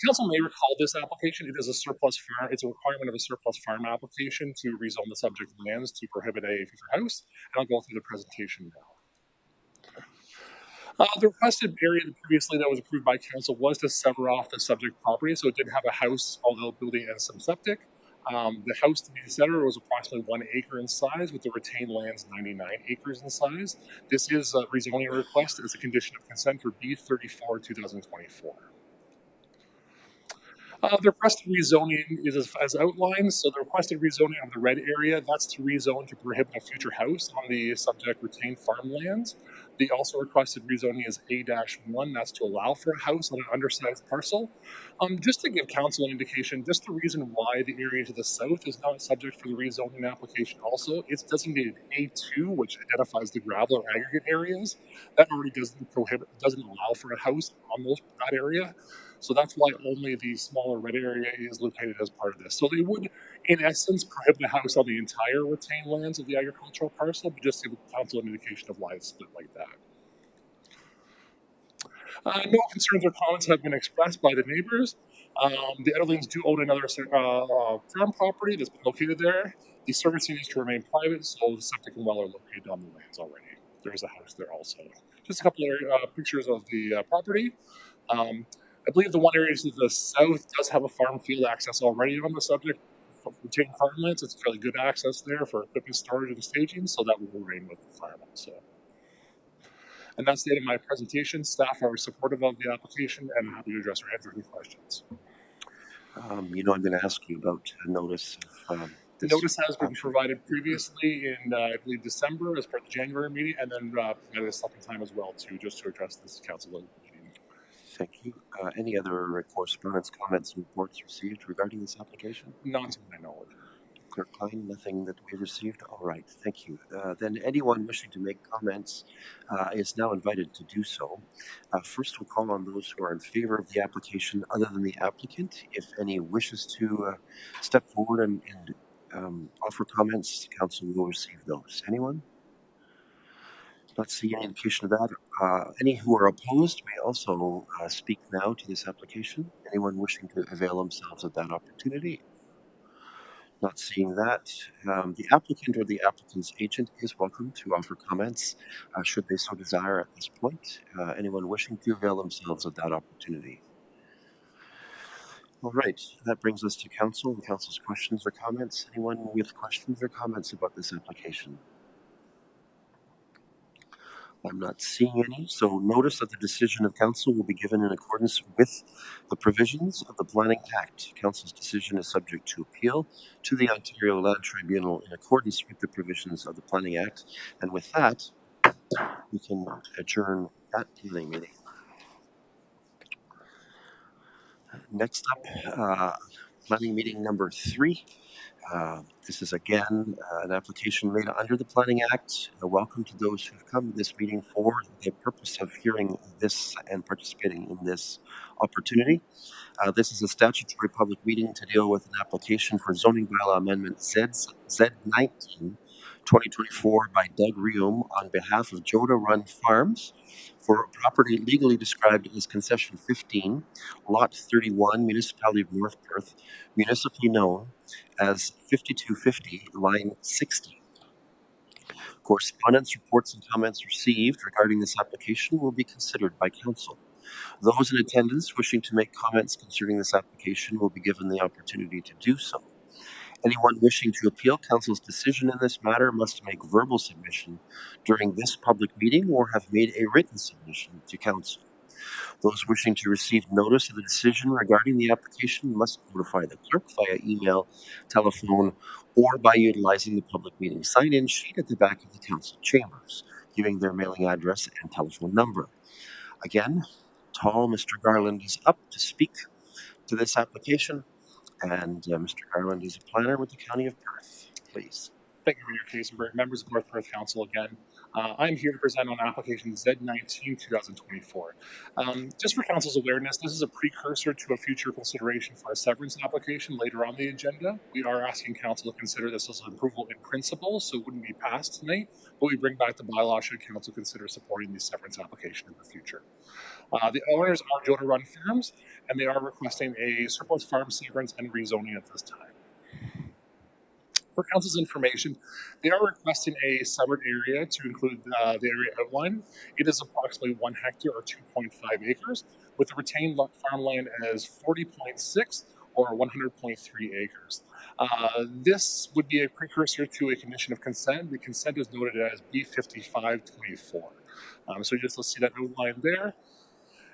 Council may recall this application. It is a surplus farm. It's a requirement of a surplus farm application to rezone the subject lands to prohibit a future house. And I'll go through the presentation now. The requested area previously that was approved by council was to sever off the subject property, so it did have a house, all outbuilding, and some septic. The house to be severed was approximately 1 acre in size, with the retained lands 99 acres in size. This is a rezoning request as a condition of consent for B34 2024. The requested rezoning is as outlined. So the requested rezoning of the red area, that's to rezone to prohibit a future house on the subject retained farmlands. The also requested rezoning is A-1, that's to allow for a house on an undersized parcel. Just to give council an indication, just the reason why the area to the south is not subject for the rezoning application also, it's designated A2, which identifies the gravel or aggregate areas. That already doesn't allow for a house on that area. So that's why only the smaller red area is located as part of this. So they would, in essence, prohibit a house on the entire retained lands of the agricultural parcel, but just give council an indication of why it's split like that. No concerns or comments have been expressed by the neighbors. The Edelings do own another farm property that's been located there. The servicing is to remain private, so the septic and well are located on the lands already. There's a house there also. Just a couple of pictures of the property. I believe the one area to the south does have a farm field access already on the subject retained farmlands. It's fairly good access there for equipment storage and staging, so that will remain with the farm also. And that's the end of my presentation. Staff are supportive of the application and I'm happy to address or answer any questions. I'm going to ask you about a notice of this. Notice has been provided previously in, I believe, December as part of the January meeting, and then provided a second time as well, too, just to address this council meeting. Thank you. Any other correspondence, comments, and reports received regarding this application? Not to my knowledge. Clerk Klein, nothing that we received. All right, thank you. Then anyone wishing to make comments is now invited to do so. First, we'll call on those who are in favor of the application other than the applicant. If any wishes to step forward and offer comments, council will receive those. Anyone? Not seeing any indication of that. Any who are opposed may also speak now to this application. Anyone wishing to avail themselves of that opportunity? Not seeing that. The applicant or the applicant's agent is welcome to offer comments should they so desire at this point. Anyone wishing to avail themselves of that opportunity? All right, that brings us to council and council's questions or comments. Anyone with questions or comments about this application? I'm not seeing any, so notice that the decision of council will be given in accordance with the provisions of the Planning Act. Council's decision is subject to appeal to the Ontario Land Tribunal in accordance with the provisions of the Planning Act. And with that, we can adjourn that planning meeting. Next up, planning meeting number 3. This is again an application made under the Planning Act. Welcome to those who've come to this meeting for the purpose of hearing this and participating in this opportunity. This is a statutory public meeting to deal with an application for zoning bylaw amendment Z19 2024 by Doug Reum on behalf of Joda Run Farms for a property legally described as Concession 15, Lot 31, Municipality of North Perth, municipally known as 5250, line 60. Correspondence, reports, and comments received regarding this application will be considered by council. Those in attendance wishing to make comments concerning this application will be given the opportunity to do so. Anyone wishing to appeal council's decision in this matter must make verbal submission during this public meeting or have made a written submission to council. Those wishing to receive notice of the decision regarding the application must notify the clerk via email, telephone, or by utilizing the public meeting sign-in sheet at the back of the council chambers, giving their mailing address and telephone number. Again, tall Mr. Garland is up to speak to this application, and Mr. Garland is a planner with the County of Perth. Please. Thank you, Mayor Kasenberg, members of North Perth Council again. I'm here to present on application Z19 2024. Just for Council's awareness, this is a precursor to a future consideration for a severance application later on the agenda. We are asking Council to consider this as an approval in principle, so it wouldn't be passed tonight, but we bring back the bylaw should Council consider supporting the severance application in the future. The owners are Joda Run Farms, and they are requesting a surplus farm severance and rezoning at this time. For Council's information, they are requesting a severed area to include the area outlined. It is approximately 1 hectare or 2.5 acres, with the retained farmland as 40.6 or 100.3 acres. This would be a precursor to a condition of consent. The consent is noted as B5524. So just let's see that outline there.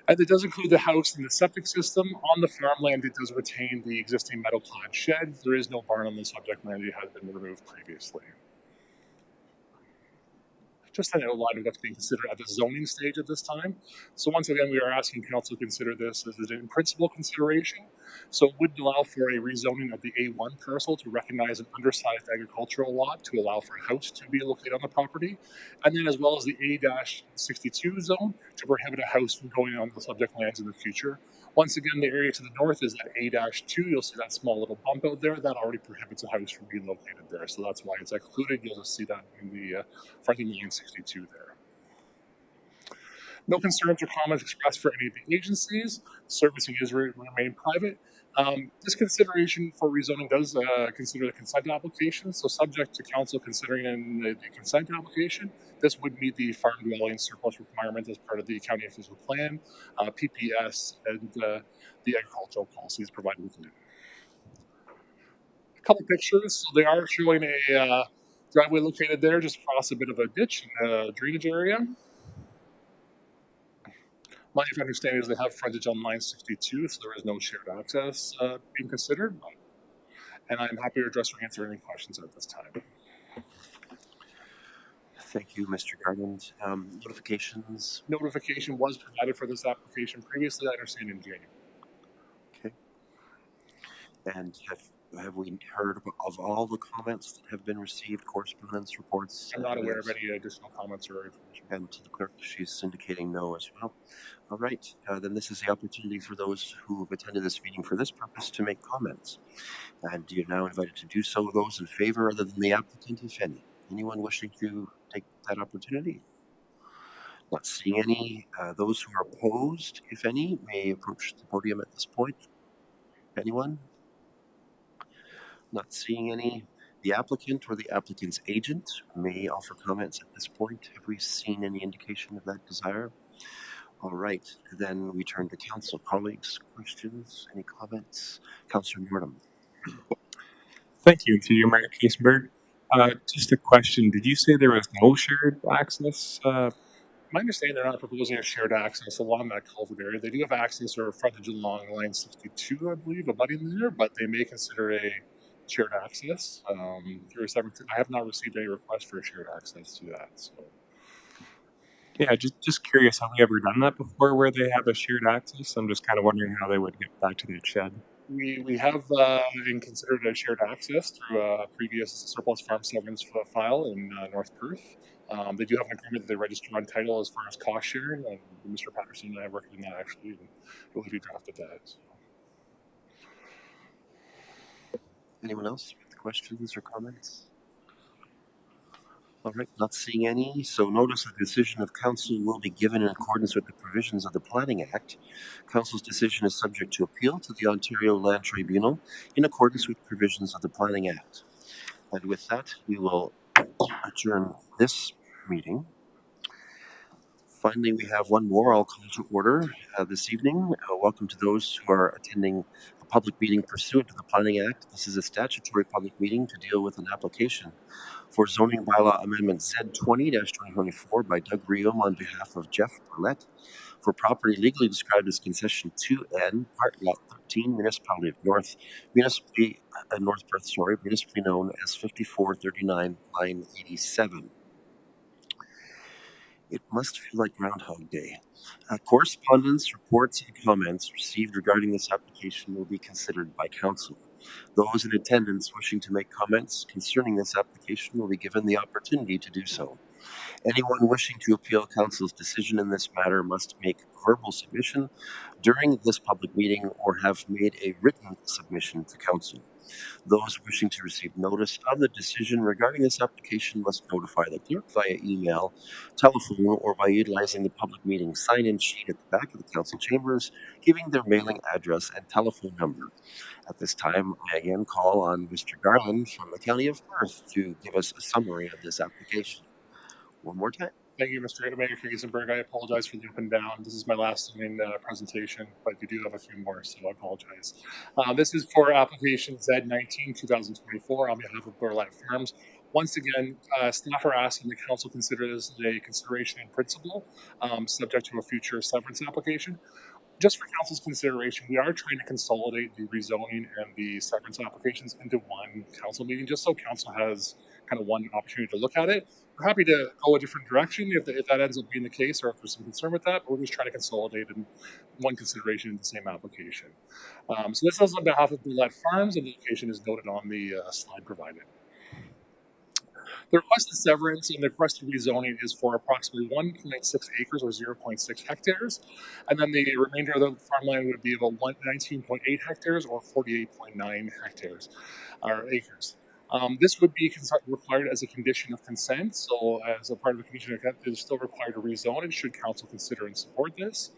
And it does include the house and the septic system. On the farmland, it does retain the existing metal clad shed. There is no barn on the subject land. It has been removed previously. Just an outline of what's being considered at the zoning stage at this time. So once again, we are asking council to consider this as an in-principle consideration. So it would allow for a rezoning of the A1 parcel to recognize an undersized agricultural lot to allow for a house to be located on the property, and then as well as the A-62 zone to prohibit a house from going on the subject lands in the future. Once again, the area to the north is that A-2. You'll see that small little bump out there. That already prohibits a house from being located there. So that's why it's excluded. You'll just see that in the fronting lane 62 there. No concerns or comments expressed for any of the agencies. Servicing is remain private. This consideration for rezoning does consider the consent application. So subject to council considering the consent application, this would meet the farm dwelling surplus requirement as part of the county official plan, PPS, and the agricultural policies provided within it. A couple pictures. So they are showing a driveway located there just across a bit of a ditch and a drainage area. My understanding is they have frontage on line 62, so there is no shared access being considered. And I'm happy to address or answer any questions at this time. Thank you, Mr. Garland. Notifications? Notification was provided for this application previously, I understand, in January. Okay. And have we heard of all the comments that have been received, correspondence, reports? I'm not aware of any additional comments or information. And to the clerk, she's indicating no as well. All right, then this is the opportunity for those who have attended this meeting for this purpose to make comments. And you're now invited to do so. Those in favor, other than the applicant, if any. Anyone wishing to take that opportunity? Not seeing any. Those who are opposed, if any, may approach the podium at this point. Anyone? Not seeing any. The applicant or the applicant's agent may offer comments at this point. Have we seen any indication of that desire? All right, then we turn to council. Colleagues, questions, any comments? Councillor Nordham. Thank you to you, Mayor Kasenberg. Just a question. Did you say there was no shared access? My understanding, they're not proposing a shared access along that culvert area. They do have access or frontage along line 62, I believe, abutting there, but they may consider a shared access. I have not received any request for a shared access to that. So. Yeah, just curious, have we ever done that before where they have a shared access? I'm just kind of wondering how they would get back to that shed. We have considered a shared access through a previous surplus farm severance file in North Perth. They do have an agreement that they register on title as far as cost sharing, and Mr. Patterson and I have worked on that actually, and I believe he drafted that. So. Anyone else with questions or comments? All right, not seeing any. So notice the decision of council will be given in accordance with the provisions of the Planning Act. Council's decision is subject to appeal to the Ontario Land Tribunal in accordance with provisions of the Planning Act. And with that, we will adjourn this meeting. Finally, we have one more I'll call to order this evening. Welcome to those who are attending a public meeting pursuant to the Planning Act. This is a statutory public meeting to deal with an application for zoning bylaw amendment Z20-2024 by Doug Riom on behalf of Jeff Burlett for property legally described as concession 2N, part lot 13, municipality of North Perth, municipally known as 5439 line 87. It must feel like Groundhog Day. Correspondence, reports, and comments received regarding this application will be considered by council. Those in attendance wishing to make comments concerning this application will be given the opportunity to do so. Anyone wishing to appeal council's decision in this matter must make verbal submission during this public meeting or have made a written submission to council. Those wishing to receive notice of the decision regarding this application must notify the clerk via email, telephone, or by utilizing the public meeting sign-in sheet at the back of the council chambers, giving their mailing address and telephone number. At this time, I again call on Mr. Garland from the County of Perth to give us a summary of this application. One more time. Thank you, Mr. Mayor Kasenberg. I apologize for the up and down. This is my last presentation, but we do have a few more, so I apologize. This is for application Z19-2024 on behalf of Burlap Farms. Once again, staff are asking the council consider this a consideration in principle, subject to a future severance application. Just for council's consideration, we are trying to consolidate the rezoning and the severance applications into one council meeting, just so council has kind of one opportunity to look at it. We're happy to go a different direction if that ends up being the case, or if there's some concern with that. But we're just trying to consolidate in one consideration in the same application. So this is on behalf of Bullet Farms, and the location is noted on the slide provided. The requested severance and the requested rezoning is for approximately 1.6 acres or 0.6 hectares. And then the remainder of the farmland would be about 19.8 hectares or 48.9 hectares or acres. This would be required as a condition of consent. So, as a part of the condition of consent, it is still required to rezone it should council consider and support this.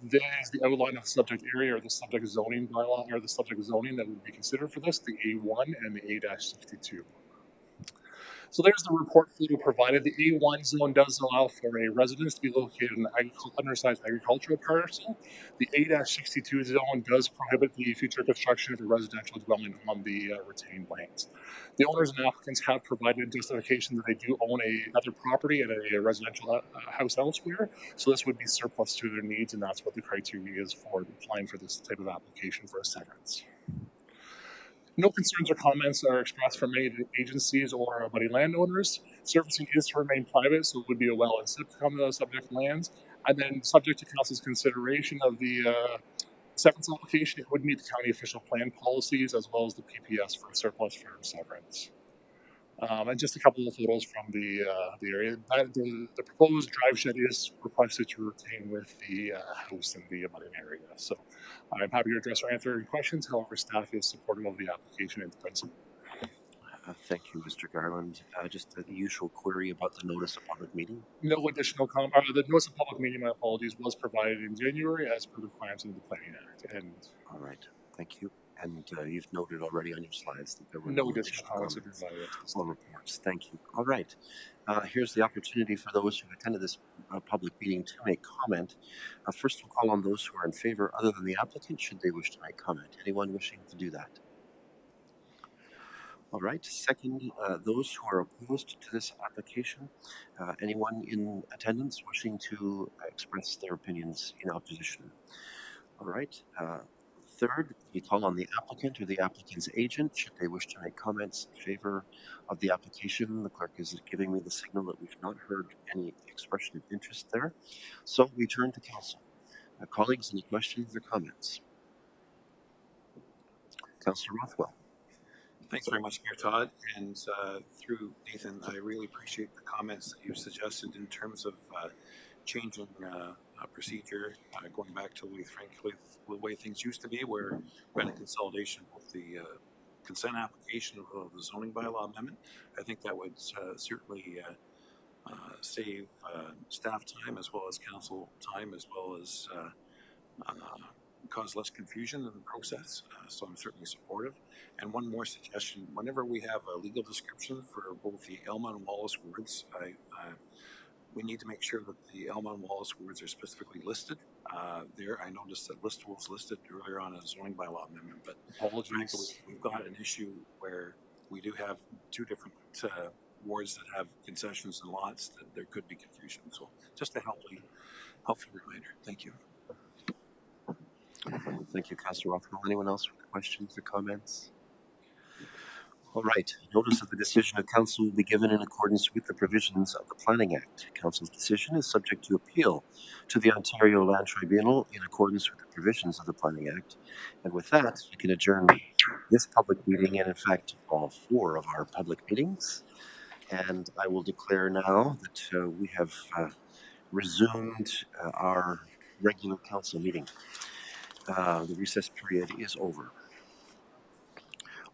This is the outline of the subject area or the subject zoning bylaw or the subject zoning that would be considered for this, the A1 and the A-62. So there's the report photo provided. The A1 zone does allow for a residence to be located in an undersized agricultural parcel. The A-62 zone does prohibit the future construction of a residential dwelling on the retained lands. The owners and applicants have provided justification that they do own another property and a residential house elsewhere, so this would be surplus to their needs, and that's what the criteria is for applying for this type of application for a severance. No concerns or comments are expressed from any agencies or abutting landowners. Surfacing is to remain private, so it would be a well and septic on the subject lands. And then, subject to council's consideration of the severance application, it would meet the county official plan policies as well as the PPS for surplus farm severance. And just a couple of photos from the area. The proposed drive shed is requested to retain with the house in the abutting area. So I'm happy to address or answer any questions. However, staff is supportive of the application in principle. Thank you, Mr. Garland. Just the usual query about the notice of public meeting. No additional comment. The notice of public meeting, my apologies, was provided in January as per the requirements of the Planning Act. And all right, thank you. And you've noted already on your slides that there were no additional comments or reports. Thank you. All right. Here's the opportunity for those who attended this public meeting to make comment. First, we'll call on those who are in favor other than the applicant, should they wish to make comment. Anyone wishing to do that? All right. Second, those who are opposed to this application, anyone in attendance wishing to express their opinions in opposition? All right. Third, we call on the applicant or the applicant's agent should they wish to make comments in favor of the application. The clerk is giving me the signal that we've not heard any expression of interest there. So we turn to council. Colleagues, any questions or comments? Councillor Rothwell. Thanks very much, Mayor Todd. And through Nathan, I really appreciate the comments that you suggested in terms of changing procedure, going back to the way things used to be, where we had a consolidation of the consent application of the zoning bylaw amendment. I think that would certainly save staff time as well as council time, as well as cause less confusion in the process. So I'm certainly supportive. And one more suggestion: whenever we have a legal description for both the Elma and Wallace words, we need to make sure that the Elma and Wallace words are specifically listed there. I noticed that list was listed earlier on a zoning bylaw amendment, but apologies. We've got an issue where we do have two different wards that have concessions and lots that there could be confusion. So just a helpful reminder. Thank you. Thank you, Councillor Rothwell. Anyone else with questions or comments? All right. Notice of the decision of council will be given in accordance with the provisions of the Planning Act. Council's decision is subject to appeal to the Ontario Land Tribunal in accordance with the provisions of the Planning Act. And with that, we can adjourn this public meeting and, in fact, all four of our public meetings. And I will declare now that we have resumed our regular council meeting. The recess period is over.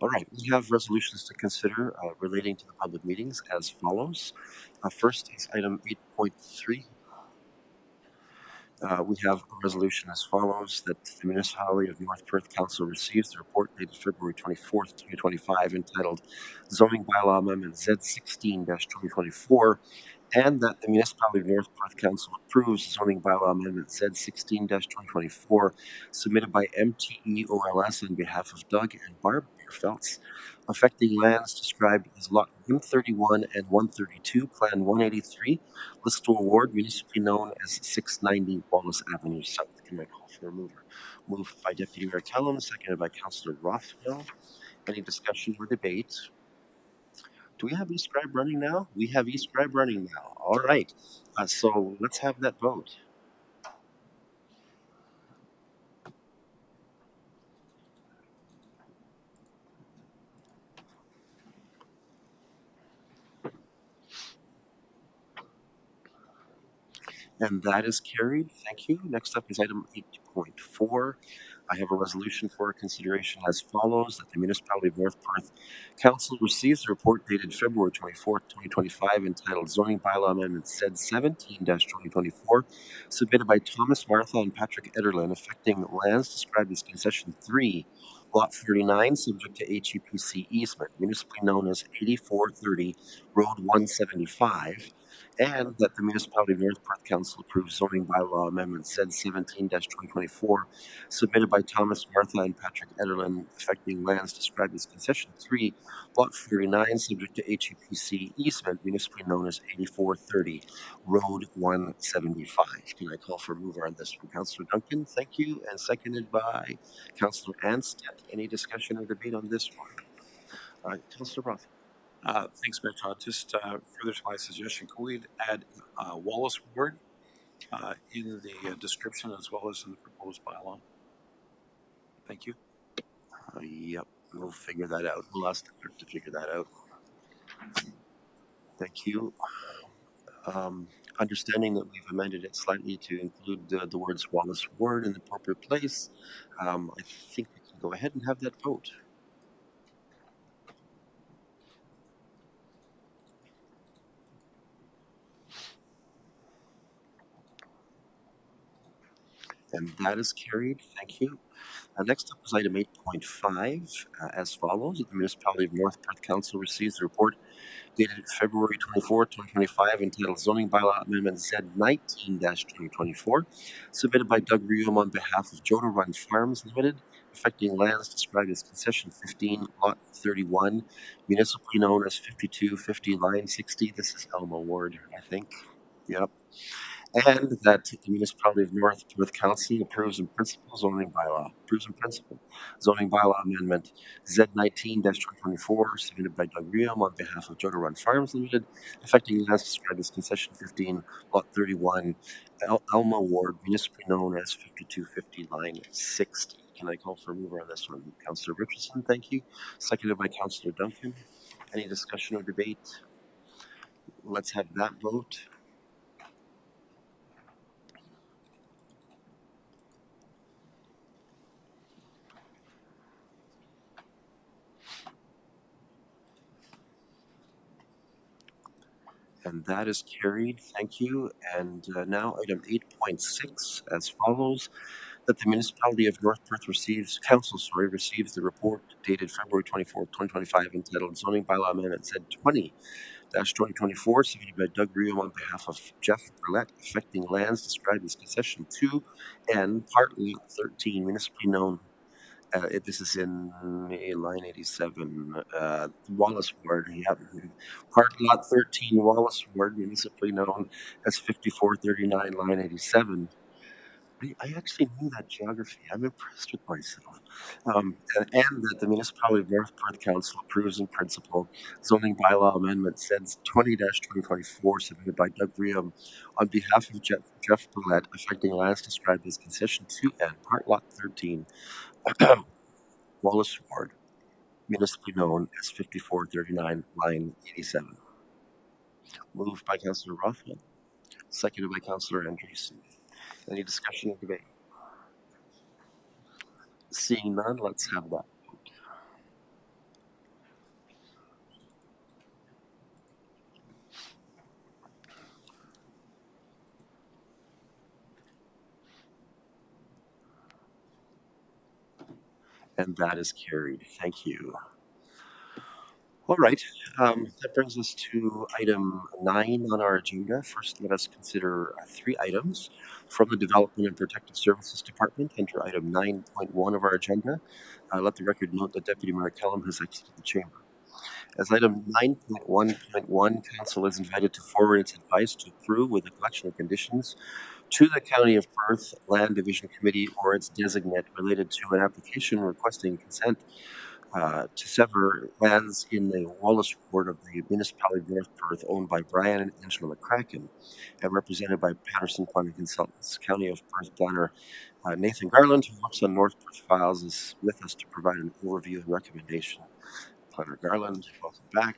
All right, we have resolutions to consider relating to the public meetings as follows. First is item 8.3. We have a resolution as follows: that the Municipality of North Perth Council receives the report dated February 24th, 2025, entitled Zoning Bylaw Amendment Z16-2024, and that the Municipality of North Perth Council approves zoning bylaw amendment Z16-2024 submitted by MTEOLS on behalf of Doug and Barb Bierfelds, affecting lands described as Lot 131 and 132, Plan 183, Listowel Ward, municipally known as 690 Wallace Avenue South. Can I call for a mover? Moved by Deputy Mayor Kellum, seconded by Councillor Rothwell. Any discussion or debate? Do we have eScribe running now? We have eScribe running now. All right. So let's have that vote. And that is carried. Thank you. Next up is item 8.4. I have a resolution for consideration as follows: that the Municipality of North Perth Council receives a report dated February 24th, 2025, entitled Zoning Bylaw Amendment Z 17-2024, submitted by Thomas Martha and Patrick Ederlin, affecting lands described as Concession 3, Lot 49, subject to HEPC easement, municipally known as 8430 Road 175, and that the Municipality of North Perth Council approves zoning bylaw amendment Z 17-2024, submitted by Thomas Martha and Patrick Ederlin, affecting lands described as Concession 3, Lot 49, subject to HEPC easement, municipally known as 8430 Road 175. Can I call for a mover on this from Councillor Duncan? Thank you. And seconded by Councillor Anstead. Any discussion or debate on this one? Councillor Roth. Thanks, Mayor Todd. Just further to my suggestion, could we add Wallace Ward in the description as well as in the proposed bylaw? Thank you. Yep, we'll figure that out. We'll ask the clerk to figure that out. Thank you. Understanding that we've amended it slightly to include the words Wallace Ward in the appropriate place, I think we can go ahead and have that vote. And that is carried. Thank you. Next up is item 8.5 as follows: that the Municipality of North Perth Council receives the report dated February 24th, 2025, entitled Zoning Bylaw Amendment Z 19-2024, submitted by Doug Riom on behalf of Joda Run Farms Limited, affecting lands described as Concession 15, Lot 31, municipally known as 5250 Line 60. This is Elmo Ward, I think. Yep. And that the Municipality of North Perth Council approves in principle zoning bylaw amendment Z 19-2024, submitted by Doug Riom on behalf of Joda Run Farms Limited, affecting lands described as Concession 15, Lot 31, Elma Ward, municipally known as 5250 Line 60. Can I call for a mover on this one? Councillor Richardson, thank you. Seconded by Councillor Duncan. Any discussion or debate? Let's have that vote. And that is carried. Thank you. And now item 8.6 as follows: that the Municipality of North Perth Council receives the report dated February 24th, 2025, entitled Zoning Bylaw Amendment Z 20-2024, submitted by Doug Riom on behalf of Jeff Burlett, affecting lands described as Concession 2 and Part Lot 13, municipally known this is in line 87, Wallace Ward. Yep. Part Lot 13, Wallace Ward, municipally known as 5439, line 87. I actually knew that geography. I'm impressed with myself. And that the Municipality of North Perth Council approves in principle zoning bylaw amendment SEDS 20-2024, submitted by Doug Riom on behalf of Jeff Burlett, affecting lands described as Concession 2N, Part Lot 13, Wallace Ward, municipally known as 5439, line 87. Moved by Councillor Rothwell, seconded by Councillor Andreessen. Any discussion or debate? Seeing none, let's have that. And that is carried. Thank you. All right, that brings us to item 9 on our agenda. First, let us consider 3 items from the Development and Protective Services Department under item 9.1 of our agenda. Let the record note that Deputy Mayor Kellum has exited the chamber. As item 9.1.1, Council is invited to forward its advice to approve with a collection of conditions to the County of Perth Land Division Committee or its designate related to an application requesting consent to sever lands in the Wallace ward of the municipality of North Perth, owned by Brian and Angela McCracken, and represented by Patterson Planning Consultants. County of Perth planner Nathan Garland, who works on North Perth files, is with us to provide an overview and recommendation. Planner Garland, welcome back.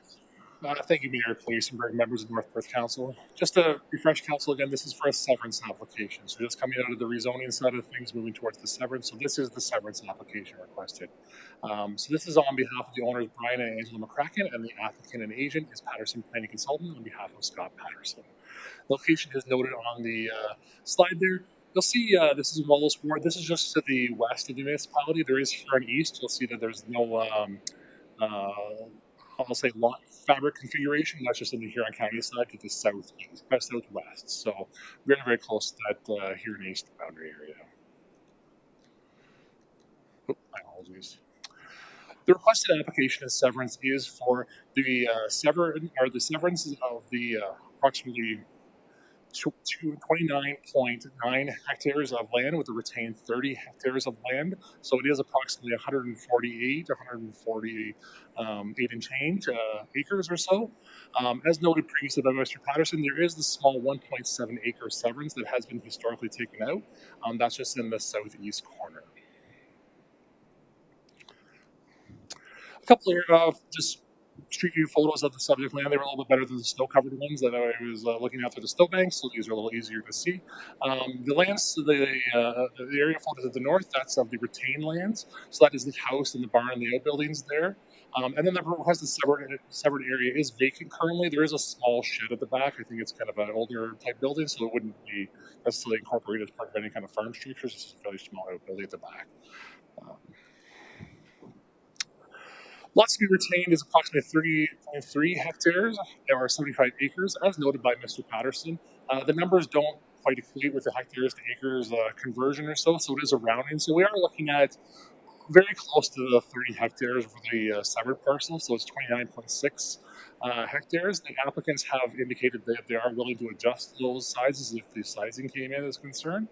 Thank you, Mayor Claysenberg, members of North Perth Council. Just to refresh Council again, this is for a severance application. So just coming out of the rezoning side of things, moving towards the severance. So this is the severance application requested. So this is on behalf of the owners, Brian and Angela McCracken, and the applicant and agent is Patterson Planning Consultant on behalf of Scott Patterson. Location is noted on the slide there. You'll see this is Wallace Ward. This is just to the west of the municipality. There is here on east. You'll see that there's no I'll say lot fabric configuration. That's just in the Huron County side to the southeast, southwest. So very, very close to that Huron East boundary area. Oh, my apologies. The requested application of severance is for the severance of the approximately 29.9 hectares of land with a retained 30 hectares of land. So it is approximately 148 and change acres or so. As noted previously by Mr. Patterson, there is the small 1.7 acre severance that has been historically taken out. That's just in the southeast corner. A couple of just street view photos of the subject land. They were a little bit better than the snow-covered ones that I was looking at through the snowbanks, so these are a little easier to see. The lands, the area photo to the north, that's of the retained lands. So that is the house and the barn and the outbuildings there. And then the requested severed area is vacant currently. There is a small shed at the back. I think it's kind of an older type building, so it wouldn't be necessarily incorporated as part of any kind of farm structures. It's just a fairly small outbuilding at the back. Lots to be retained is approximately 3.3 hectares or 75 acres, as noted by Mr. Patterson. The numbers don't quite equate with the hectares to acres conversion or so, so it is a rounding. So we are looking at very close to the 30 hectares for the severed parcel, so it's 29.6 hectares. The applicants have indicated that they are willing to adjust those sizes if the sizing came in as concerned.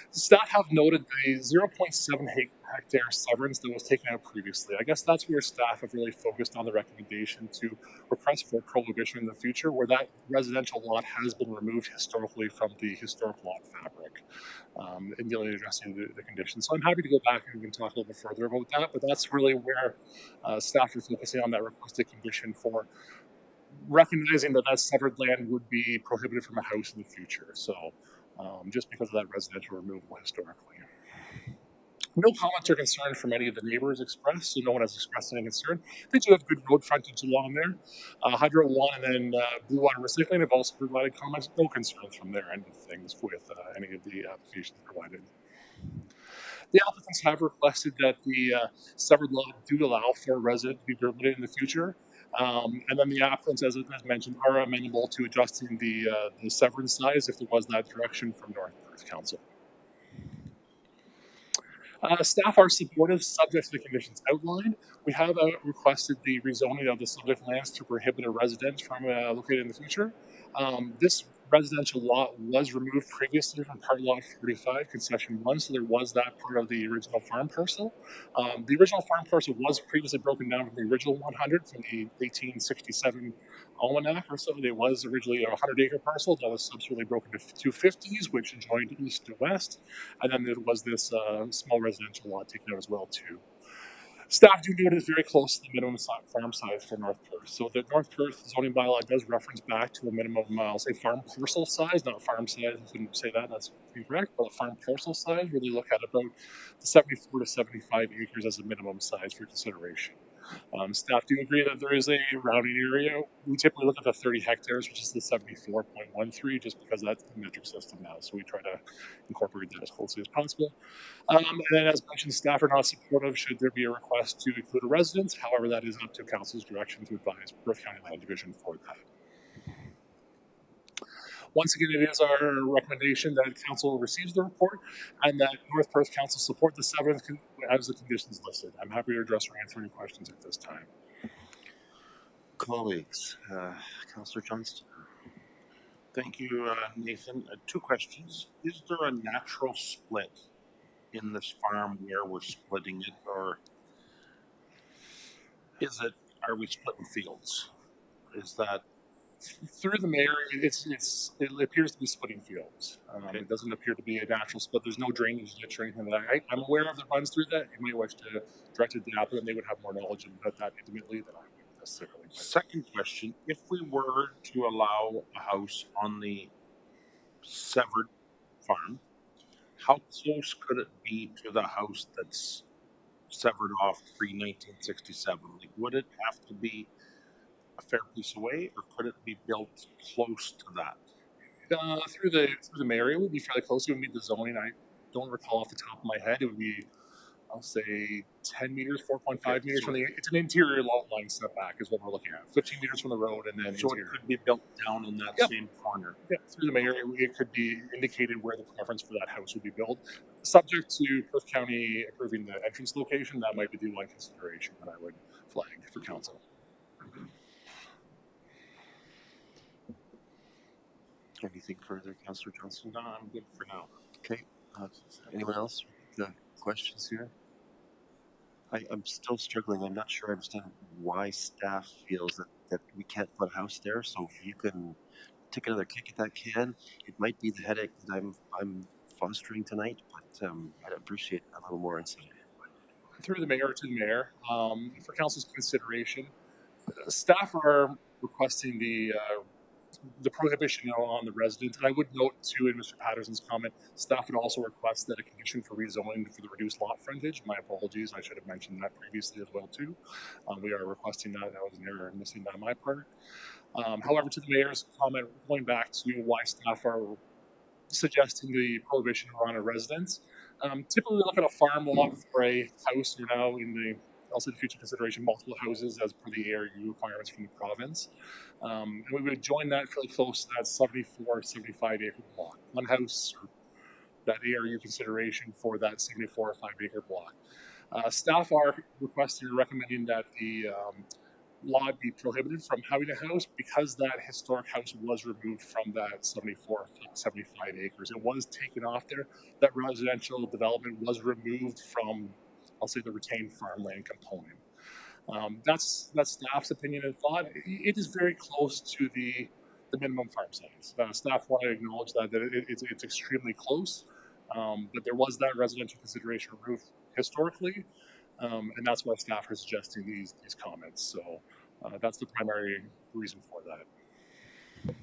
Staff have noted the 0.7 hectare severance that was taken out previously. I guess that's where staff have really focused on the recommendation to request for prohibition in the future, where that residential lot has been removed historically from the historic lot fabric. And dealing and addressing the conditions. So I'm happy to go back and we can talk a little bit further about that, but that's really where staff are focusing on that requested condition for recognizing that that severed land would be prohibited from a house in the future. So just because of that residential removal historically. No comments or concerns from any of the neighbors expressed, so no one has expressed any concern. They do have good road frontage along there. Hydro One and then Blue Water Recycling have also provided comments. No concerns from their end of things with any of the applications provided. The applicants have requested that the severed lot do allow for a resident to be permitted in the future. And then the applicants, as mentioned, are amenable to adjusting the severance size if there was that direction from North Perth Council. Staff are supportive, subject to the conditions outlined. We have requested the rezoning of the subject lands to prohibit a residence from located in the future. This residential lot was removed previously from part lot 45, concession 1, so there was that part of the original farm parcel. The original farm parcel was previously broken down from the original 100 from the 1867 almanac or so. It was originally a 100-acre parcel that was subsequently broken to 250s, which joined east to west. And then there was this small residential lot taken out as well, too. Staff do note it is very close to the minimum farm size for North Perth. So the North Perth zoning bylaw does reference back to a minimum, I'll say farm parcel size, not farm size. I couldn't say that, that's incorrect, but a farm parcel size, really look at about the 74 to 75 acres as a minimum size for consideration. Staff do agree that there is a rounding area. We typically look at the 30 hectares, which is the 74.13, just because that's the metric system now. So we try to incorporate that as closely as possible. And then, as mentioned, staff are not supportive should there be a request to include a residence. However, that is up to council's direction to advise Perth County Land Division for that. Once again, it is our recommendation that council receives the report and that North Perth Council support the seventh as the conditions listed. I'm happy to address or answer any questions at this time. Colleagues, Councillor Johnston. Thank you, Nathan. Two questions. Is there a natural split in this farm where we're splitting it, or are we splitting fields? Is that through the mayor? It appears to be splitting fields. Okay. It doesn't appear to be a natural split. There's no drainage ditch or anything like that. I'm aware of that runs through that. You might wish to direct it to the applicant. They would have more knowledge about that intimately than I would necessarily. Second question, if we were to allow a house on the severed farm, how close could it be to the house that's severed off pre-1967? Like, would it have to be a fair piece away, or could it be built close to that? Through the mayor, it would be fairly close. It would meet the zoning. I don't recall off the top of my head. It would be, I'll say, 10 meters, 4.5 meters from the. It's an interior lot line setback is what we're looking at. 15 meters from the road, and then so interior. It could be built down in that same corner. Yeah, through the mayor, it could be indicated where the preference for that house would be built. Subject to Perth County approving the entrance location, that might be the one consideration that I would flag for council. Anything further, Councillor Johnston? No, I'm good for now. Okay. Anyone else with questions here? I'm still struggling. I'm not sure I understand why staff feels that we can't put a house there. So if you can take another kick at that can, it might be the headache that I'm fostering tonight, but I'd appreciate a little more insight. Through the mayor to the mayor, for council's consideration, staff are requesting the prohibition on the residents. And I would note too, in Mr. Patterson's comment, staff would also request that a condition for rezoning for the reduced lot frontage. My apologies, I should have mentioned that previously as well too. We are requesting that. That was an error in missing that on my part. However, to the mayor's comment, going back to why staff are suggesting the prohibition around a residence. Typically, we look at a farm lot for a house. We're now in the also the future consideration multiple houses as per the ARU requirements from the province. And we would join that fairly close to that 74, 75 acre block. One house, or that ARU consideration for that 74 or 5 acre block. Staff are requesting or recommending that the law be prohibited from having a house because that historic house was removed from that 74, 75 acres. It was taken off there. That residential development was removed from, I'll say, the retained farmland component. That's staff's opinion and thought. It is very close to the minimum farm size. Staff want to acknowledge that it's extremely close, but there was that residential consideration removed historically, and that's why staff are suggesting these comments. So that's the primary reason for that.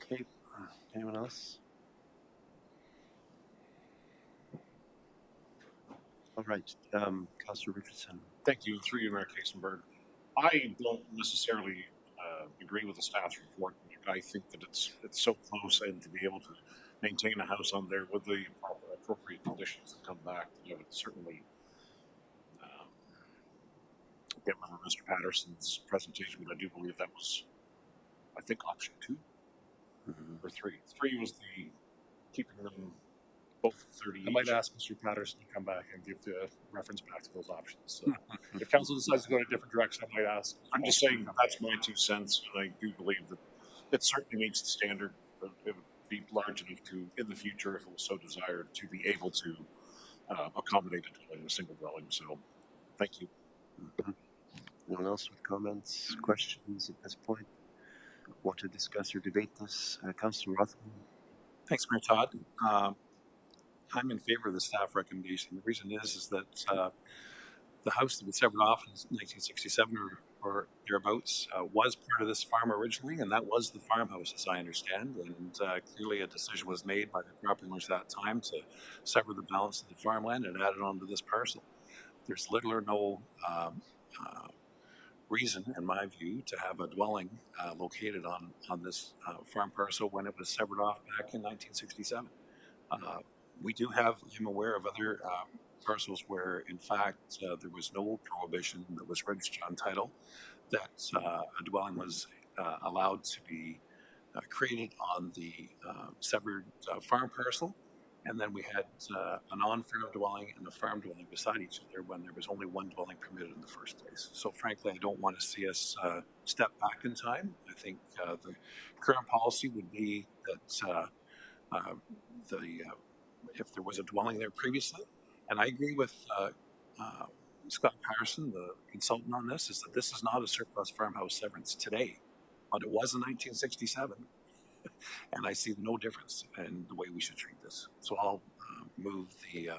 Okay. Anyone else? All right. Councillor Richardson. Thank you. Through you, Mayor Kasenberg. I don't necessarily agree with the staff's report. I think that it's so close, and to be able to maintain a house on there with the appropriate conditions and come back, you would certainly get with Mr. Patterson's presentation, but I do believe that was, I think, option 2 or 3. 3 was the keeping them both 30 each. I might ask Mr. Patterson to come back and give the reference back to those options. So if council decides to go in a different direction, I might ask. I'm just saying that's my 2 cents, and I do believe that it certainly meets the standard. But it would be large enough to, in the future, if it was so desired, to be able to accommodate it in a single dwelling. So, thank you. Anyone else with comments, questions at this point? Want to discuss or debate this? Councillor Rothman. Thanks, Mayor Todd. I'm in favor of the staff recommendation. The reason is that the house that was severed off in 1967 or thereabouts was part of this farm originally, and that was the farmhouse, as I understand. And clearly, a decision was made by the property owners at that time to sever the balance of the farmland and add it onto this parcel. There's little or no reason, in my view, to have a dwelling located on this farm parcel when it was severed off back in 1967. We do have, I'm aware of other parcels where, in fact, there was no prohibition that was registered on title, that a dwelling was allowed to be created on the severed farm parcel. And then we had a non-farm dwelling and a farm dwelling beside each other when there was only one dwelling permitted in the first place. So frankly, I don't want to see us step back in time. I think the current policy would be that the if there was a dwelling there previously, and I agree with uh, Scott Patterson, the consultant on this, is that this is not a surplus farmhouse severance today, but it was in 1967, and I see no difference in the way we should treat this. So I'll move the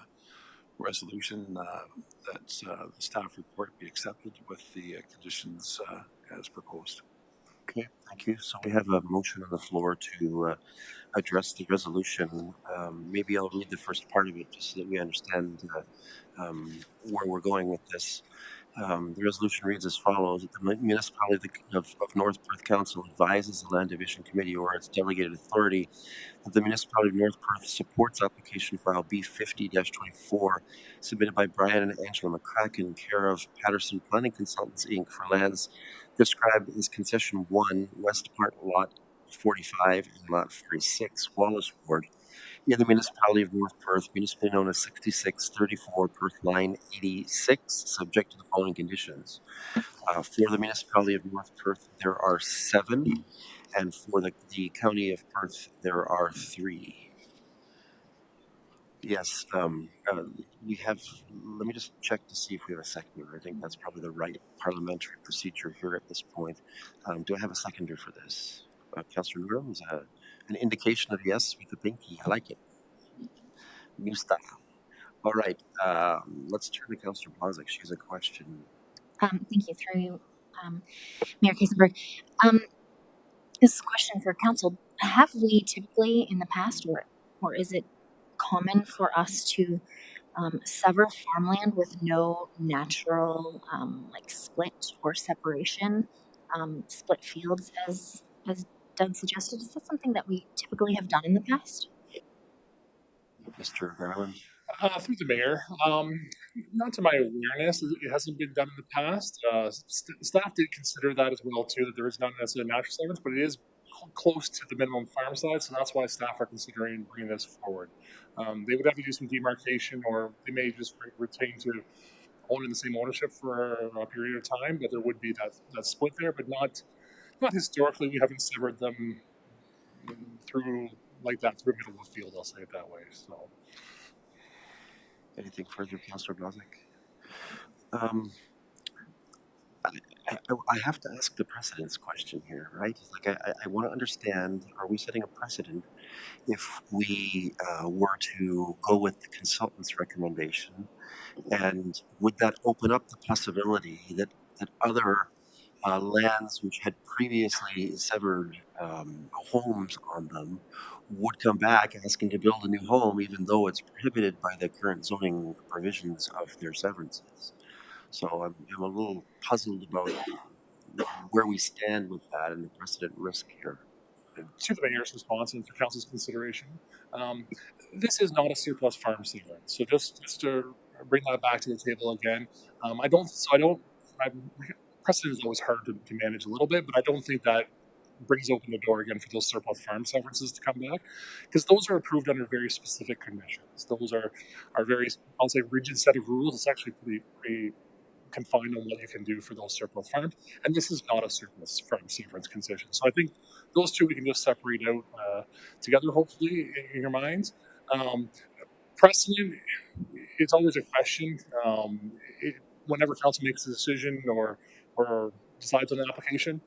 resolution that the staff report be accepted with the conditions as proposed. Okay, thank you. So we have a motion on the floor to address the resolution. Maybe I'll read the first part of it just so that we understand where we're going with this. The resolution reads as follows: that the municipality of North Perth Council advises the Land Division Committee or its delegated authority that the municipality of North Perth supports application file B50-24 submitted by Brian and Angela McCracken, care of Patterson Planning Consultants Inc. for lands described as Concession 1, West Part Lot 45 and Lot 46, Wallace Ward, in the municipality of North Perth, municipally known as 6634 Perth Line 86, subject to the following conditions. For the municipality of North Perth, there are 7, and for the county of Perth, there are 3. Yes, we have. Let me just check to see if we have a seconder. I think that's probably the right parliamentary procedure here at this point. Do I have a seconder for this? Councillor Nurum, is that an indication of yes with the pinky? I like it. New style. All right, let's turn to Councillor Blazek. She has a question. Thank you. Through you, Mayor Kasenberg. This is a question for council. Have we typically in the past, or is it common for us to sever farmland with no natural like split or separation, split fields as Doug suggested? Is that something that we typically have done in the past? Mr. Garland? Through the mayor, not to my awareness, it hasn't been done in the past. Staff did consider that as well too, that there is not necessarily a natural severance, but it is close to the minimum farm size, so that's why staff are considering bringing this forward. They would have to do some demarcation, or they may just retain to own in the same ownership for a period of time, but there would be that split there, but not historically. We haven't severed them through like that through the middle of the field. I'll say it that way. So. Anything further, Councillor Blazek? I have to ask the precedence question here, right? Like, I want to understand, are we setting a precedent if we were to go with the consultant's recommendation? And would that open up the possibility that other lands which had previously severed homes on them would come back asking to build a new home, even though it's prohibited by the current zoning provisions of their severances? So I'm a little puzzled about where we stand with that and the precedent risk here. To the mayor's response and for council's consideration, this is not a surplus farm severance. So just to bring that back to the table again, I don't. Precedent is always hard to manage a little bit, but I don't think that brings open the door again for those surplus farm severances to come back, because those are approved under very specific conditions. Those are very, I'll say, rigid set of rules. It's actually pretty confined on what you can do for those surplus farms. And this is not a surplus farm severance concession. So I think those two we can just separate out together, hopefully, in your minds. Precedent, it's always a question. Whenever council makes a decision or decides on an application,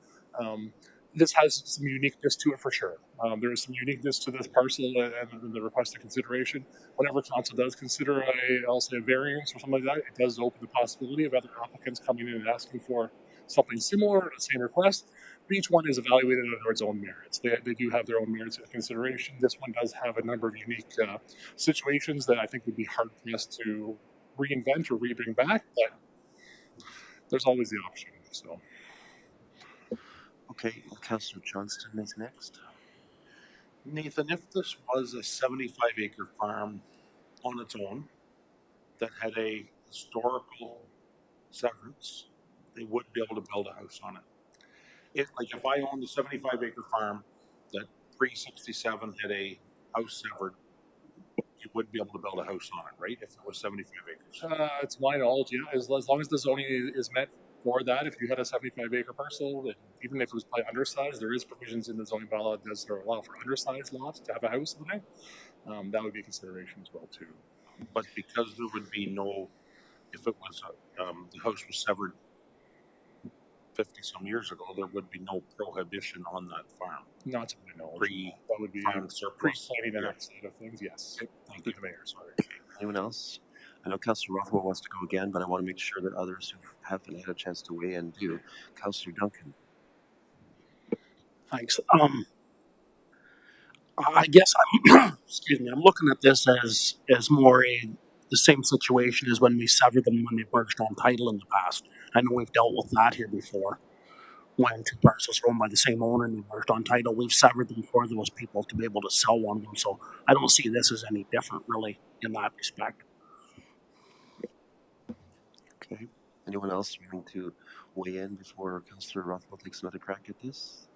this has some uniqueness to it for sure. There is some uniqueness to this parcel and the request of consideration. Whenever council does consider I'll say a variance or something like that, it does open the possibility of other applicants coming in and asking for something similar, the same request. But each one is evaluated under its own merits. They do have their own merits in consideration. This one does have a number of unique situations that I think would be hard pressed to reinvent or rebring back, but there's always the option. So Okay, Councillor Johnston is next. Nathan, if this was a 75-acre farm on its own that had a historical severance, they would be able to build a house on it. Like if I owned a 75-acre farm that pre-67 had a house severed, you would be able to build a house on it, right? If it was 75 acres. to my knowledge, yeah, as long as the zoning is meant for that, if you had a 75-acre parcel, and even if it was probably undersized, there is provisions in the zoning bylaw that does allow for undersized lots to have a house on it. That would be a consideration as well too. But because there would be no, if it was the house was severed 50 some years ago, there would be no prohibition on that farm. Not to my knowledge. That would be farm surplus. Pre-planning the next side of things, yes. Okay, thank Through you. the mayor, sorry. Anyone else? I know Councillor Rothwell wants to go again, but I want to make sure that others who haven't had a chance to weigh in do. Councillor Duncan. Thanks. I guess I'm excuse me. I'm looking at this as more the same situation as when we severed them when they merged on title in the past. I know we've dealt with that here before. When two parcels are owned by the same owner and they merged on title, we've severed them for those people to be able to sell one of them. So I don't see this as any different, really, in that respect. Okay. Anyone else willing to weigh in before Councillor Rothwell takes another crack at this?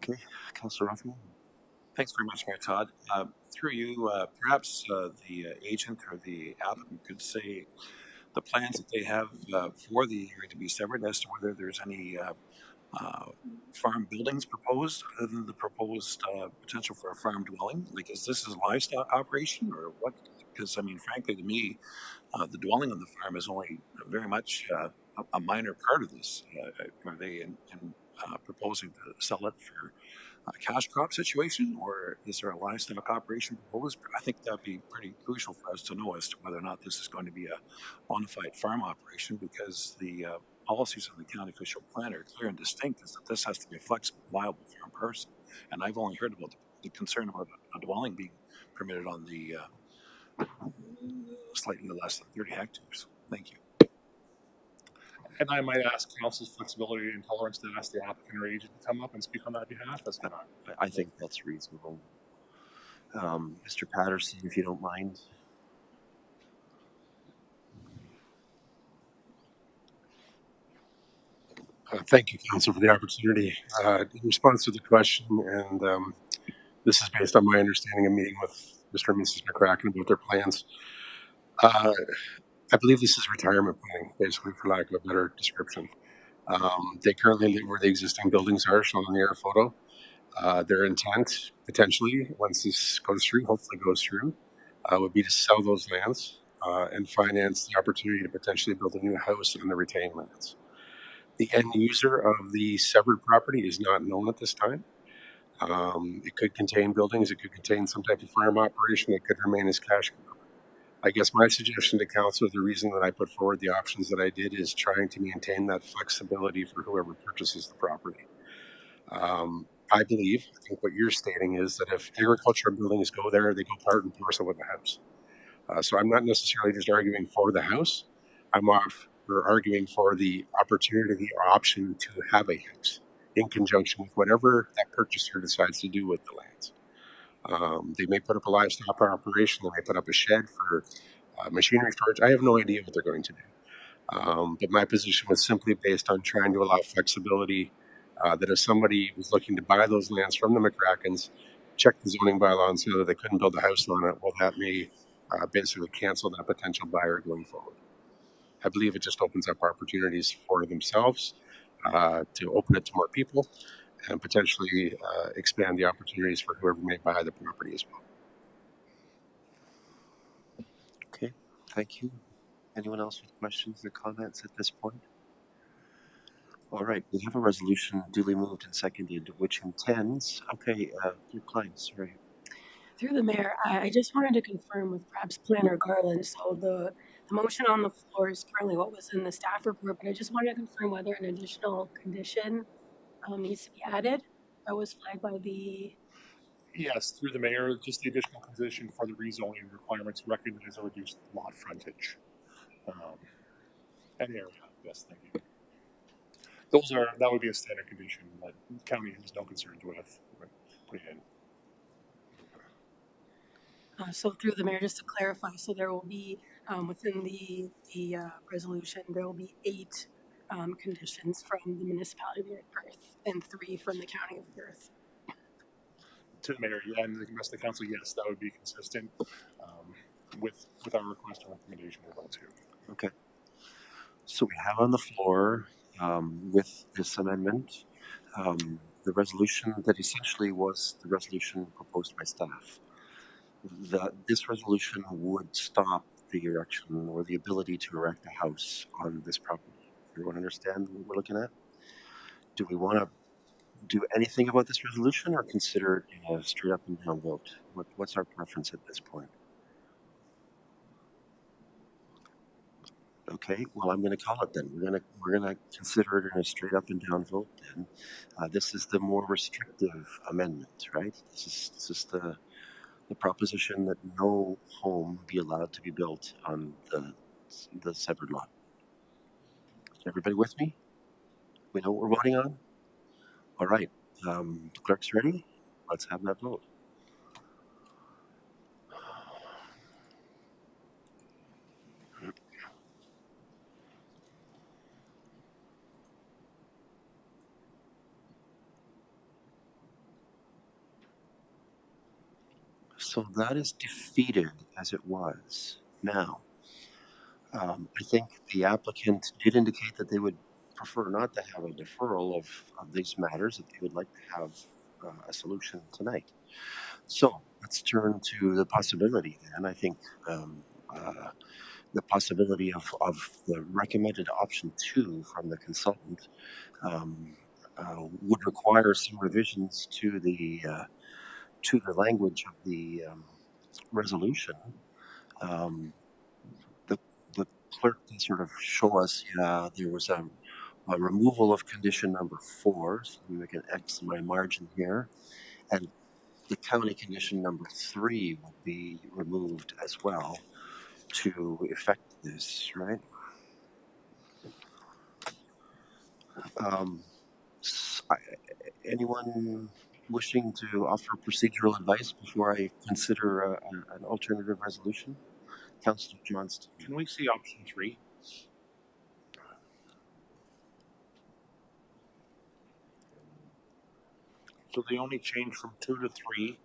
Okay, Councillor Rothwell. Thanks very much, Mayor Todd. Through you, perhaps the agent or the applicant could say the plans that they have for the area to be severed as to whether there's any farm buildings proposed other than the proposed potential for a farm dwelling. Like, is this a livestock operation or what? Because, I mean, frankly, to me, the dwelling on the farm is only very much a minor part of this. Are they proposing to sell it for a cash crop situation, or is there a livestock operation proposed? I think that'd be pretty crucial for us to know as to whether or not this is going to be a bona fide farm operation, because the policies of the county official plan are clear and distinct, is that this has to be a flexible, viable farm parcel. And I've only heard about the concern about a dwelling being permitted on the slightly less than 30 hectares. Thank you. And I might ask council's flexibility and tolerance to ask the applicant or agent to come up and speak on that behalf. That's not. I think that's reasonable. Mr. Patterson, if you don't mind. Thank you, Council, for the opportunity. In response to the question, and this is based on my understanding of meeting with Mr. and Mrs. McCracken about their plans. I believe this is retirement planning, basically, for lack of a better description. They currently live where the existing buildings are, shown in the air photo. Their intent, potentially, once this goes through, hopefully goes through, would be to sell those lands and finance the opportunity to potentially build a new house on the retained lands. The end user of the severed property is not known at this time. It could contain buildings, it could contain some type of farm operation, it could remain as cash crop. I guess my suggestion to council, the reason that I put forward the options that I did, is trying to maintain that flexibility for whoever purchases the property. I believe, I think what you're stating is that if agricultural buildings go there, they go part and parcel with the house. So I'm not necessarily just arguing for the house. We're arguing for the opportunity, the option to have a house in conjunction with whatever that purchaser decides to do with the lands. They may put up a livestock operation, they may put up a shed for machinery storage. I have no idea what they're going to do. But my position was simply based on trying to allow flexibility that if somebody was looking to buy those lands from the McCrackens, check the zoning bylaw and say that they couldn't build a house on it, well, that may basically cancel that potential buyer going forward. I believe it just opens up opportunities for themselves to open it to more people and potentially expand the opportunities for whoever may buy the property as well. Okay, thank you. Anyone else with questions or comments at this point? All right, we have a resolution duly moved and seconded, which intends, okay, your client, sorry. Through the mayor, I just wanted to confirm with perhaps Planner Garland. So the motion on the floor is currently what was in the staff report, but I just wanted to confirm whether an additional condition needs to be added that was flagged by the. Yes, through the mayor, just the additional condition for the rezoning requirements recognize a reduced lot frontage and area. Yes, thank you. That would be a standard condition that the county has no concerns with putting in. So through the mayor, just to clarify, so there will be, within the resolution, there will be 8 conditions from the municipality of North Perth and 3 from the county of Perth. To the mayor, yeah, and the rest of the council, yes, that would be consistent with our request and recommendation as well too. Okay. So we have on the floor with this amendment the resolution that essentially was the resolution proposed by staff. This resolution would stop the erection or the ability to erect a house on this property. Everyone understand what we're looking at? Do we want to do anything about this resolution or consider it a straight up and down vote? What's our preference at this point? Okay, well, I'm going to call it then. We're gonna consider it in a straight up and down vote. Then, this is the more restrictive amendment, right? This is the proposition that no home be allowed to be built on the severed lot. Everybody with me? We know what we're voting on. All right, the clerk's ready. Let's have that vote. So that is defeated as it was. Now, I think the applicant did indicate that they would prefer not to have a deferral of these matters, that they would like to have a solution tonight. So let's turn to the possibility, and I think the possibility of the recommended option 2 from the consultant would require some revisions to the language of the resolution. Um, the, the clerk can sort of show us, yeah, there was a removal of condition number 4, so we make an X in my margin here, and the county condition number 3 would be removed as well to effect this, right? Um, anyone wishing to offer procedural advice before I consider an alternative resolution? Councillor Johnston. Can we see option 3? So the only change from 2 to 3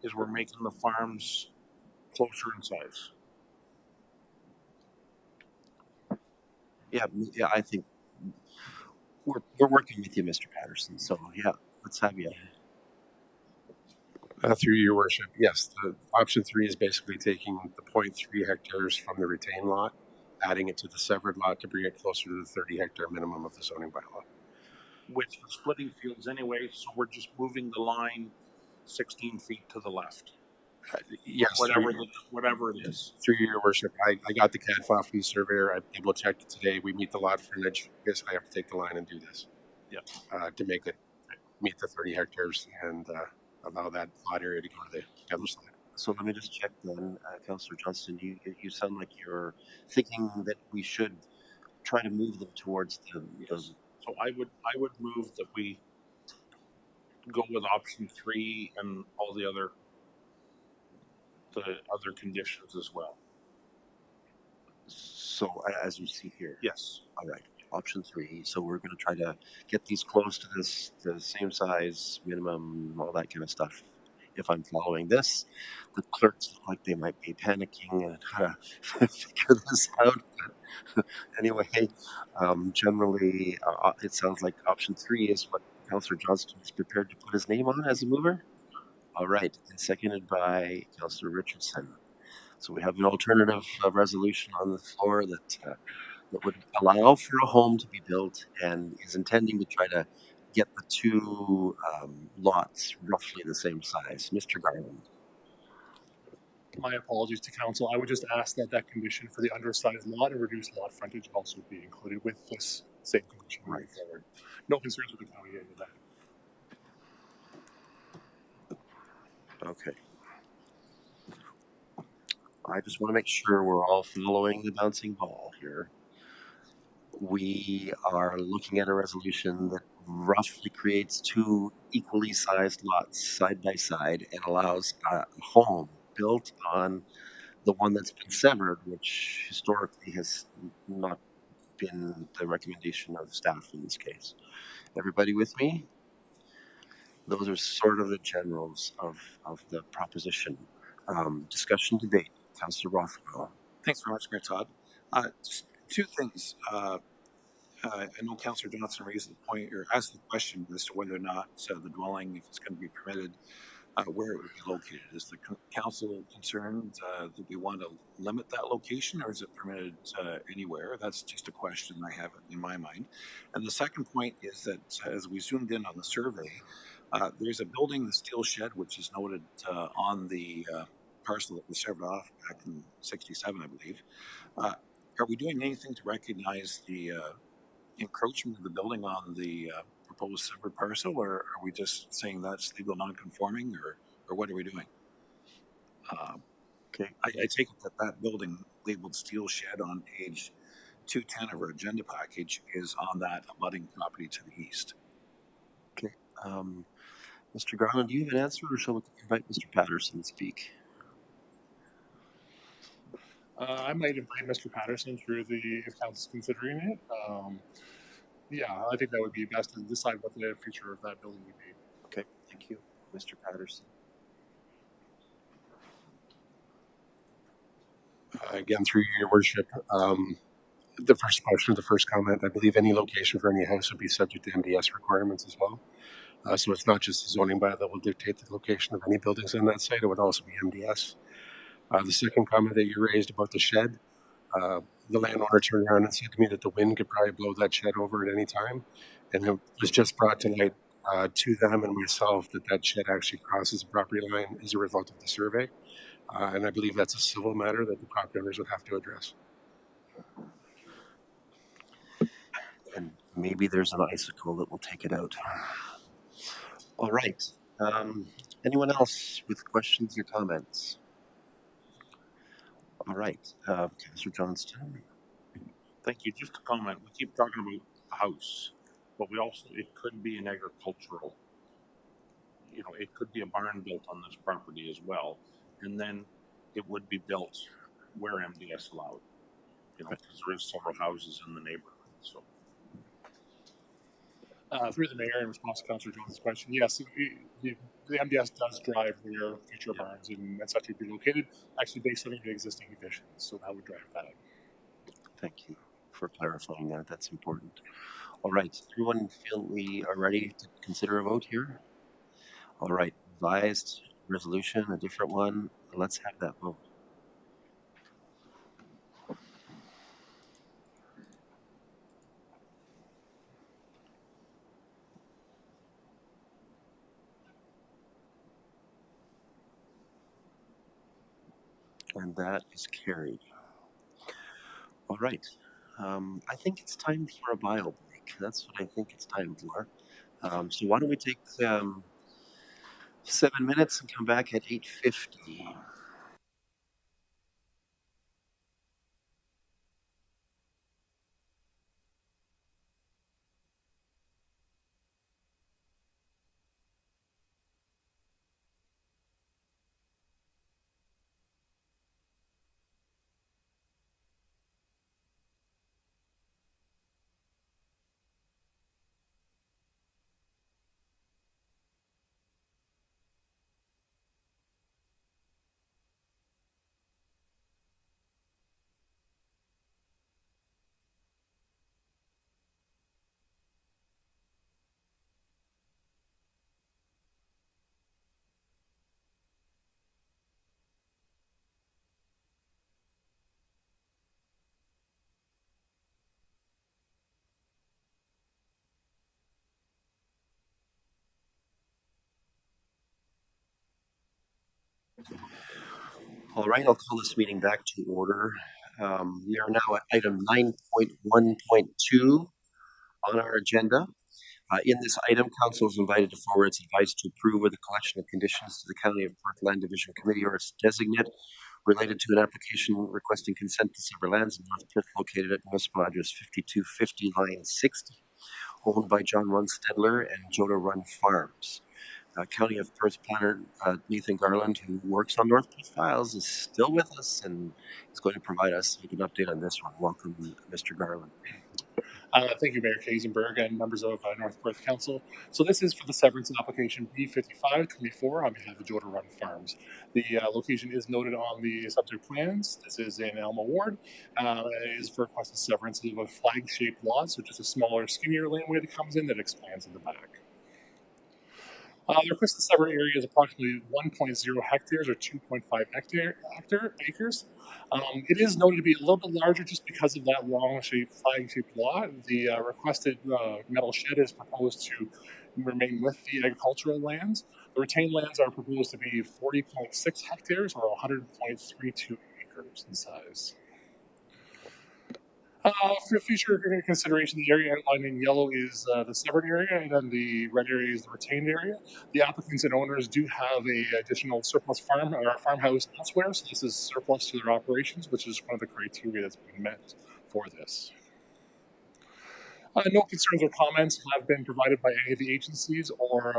is we're making the farms closer in size. Yeah, I think we're working with you, Mr. Patterson. So yeah, let's have you. Through your worship, yes, the option 3 is basically taking the 0.3 hectares from the retained lot, adding it to the severed lot to bring it closer to the 30 hectare minimum of the zoning bylaw. Which we're splitting fields anyway, so we're just moving the line 16 feet to the left. Yes, whatever it is. through your worship, I got the CAD file from the surveyor. I'm able to check it today. We meet the lot frontage. I guess I have to take the line and do this. To make it meet the 30 hectares and allow that lot area to go to the other side. So let me just check then, Councillor Johnston. You sound like you're thinking that we should try to move them towards the. Yes. So I would move that we go with option 3 and all the other conditions as well. So as you see here. Yes. All right. Option 3. So we're going to try to get these close to the same size, minimum, all that kind of stuff. If I'm following this, the clerks look like they might be panicking and how to figure this out. Anyway, generally, it sounds like option 3 is what Councillor Johnston is prepared to put his name on as a mover. All right, and seconded by Councillor Richardson. So we have an alternative resolution on the floor that would allow for a home to be built and is intending to try to get the two lots roughly the same size. Mr. Garland. My apologies to council. I would just ask that that condition for the undersized lot and reduced lot frontage also be included with this same condition moving forward. No concerns with the county any of that. Okay. I just want to make sure we're all following the bouncing ball here. we are looking at a resolution that roughly creates two equally sized lots side by side and allows a home built on the one that's been severed, which historically has not been the recommendation of staff in this case. Everybody with me? Those are sort of the generals of the proposition. Discussion debate. Councillor Rothwell. Thanks very much, Mayor Todd. Just two things. I know Councillor Johnson raised the point or asked the question as to whether or not the dwelling, if it's going to be permitted, where it would be located. Is the council concerned that we want to limit that location, or is it permitted anywhere? That's just a question I have in my mind. And the second point is that as we zoomed in on the survey, there's a building, the steel shed, which is noted on the parcel that was severed off back in '67, I believe. Are we doing anything to recognize the encroachment of the building on the proposed separate parcel, or are we just saying that's legal non-conforming, or what are we doing? Okay. I take it that that building labeled steel shed on page 210 of our agenda package is on that abutting property to the east. Okay. Mr. Garland, do you have an answer, or shall we invite Mr. Patterson to speak? I might invite Mr. Patterson through if council's considering it. Yeah, I think that would be best to decide what the future of that building would be. Okay, thank you. Mr. Patterson. Again, through your worship, the first question, the first comment, I believe any location for any house would be subject to MDS requirements as well. So it's not just the zoning bylaw that will dictate the location of any buildings on that site, it would also be MDS. The second comment that you raised about the shed, the landowner turned around and said to me that the wind could probably blow that shed over at any time. And it was just brought to light to them and myself that that shed actually crosses the property line as a result of the survey. And I believe that's a civil matter that the property owners would have to address. And maybe there's an icicle that will take it out. All right. Anyone else with questions or comments? All right. Councillor Johnston. Thank you. Just a comment. We keep talking about a house, but it could be an agricultural, it could be a barn built on this property as well. And then it would be built where MDS allowed, because there is several houses in the neighborhood. So. Through the mayor, in response to Councillor Jones' question, yes, the MDS does drive where future barns and such would be located, actually based on the existing conditions. So that would drive that. Thank you for clarifying that. That's important. All right. Everyone feel we are ready to consider a vote here? All right. Revised resolution, a different one. Let's have that vote. And that is carried. All right. I think it's time for a bio break. That's what I think it's time for. So why don't we take 7 minutes and come back at 8:50. All right, I'll call this meeting back to order. We are now at item 9.1.2 on our agenda. In this item, Council is invited to forward its advice to approve with a collection of conditions to the County of Perth Land Division Committee or its designate related to an application requesting consent to sever lands in North Perth located at municipal address 5250 line 60, owned by John Run Stedler and Joda Run Farms. County of Perth planner Nathan Garland, who works on North Perth files, is still with us and is going to provide us with an update on this one. Welcome, Mr. Garland. Thank you, Mayor Kazenberg and members of North Perth Council. So this is for the severance application B5524 on behalf of Jordan Run Farms. The location is noted on the subject plans. This is in Elma Ward. It is for requested severance of a flag-shaped lot, so just a smaller, skinnier laneway that comes in that expands in the back. The requested sever area is approximately 1.0 hectares or 2.5 acres. It is noted to be a little bit larger just because of that long-shaped, flag-shaped lot. The requested metal shed is proposed to remain with the agricultural lands. The retained lands are proposed to be 40.6 hectares or 100.32 acres in size. For future consideration, the area outlined in yellow is the severed area, and then the red area is the retained area. The applicants and owners do have a additional surplus farm or farmhouse elsewhere, so this is surplus to their operations, which is one of the criteria that's been met for this. No concerns or comments have been provided by any of the agencies or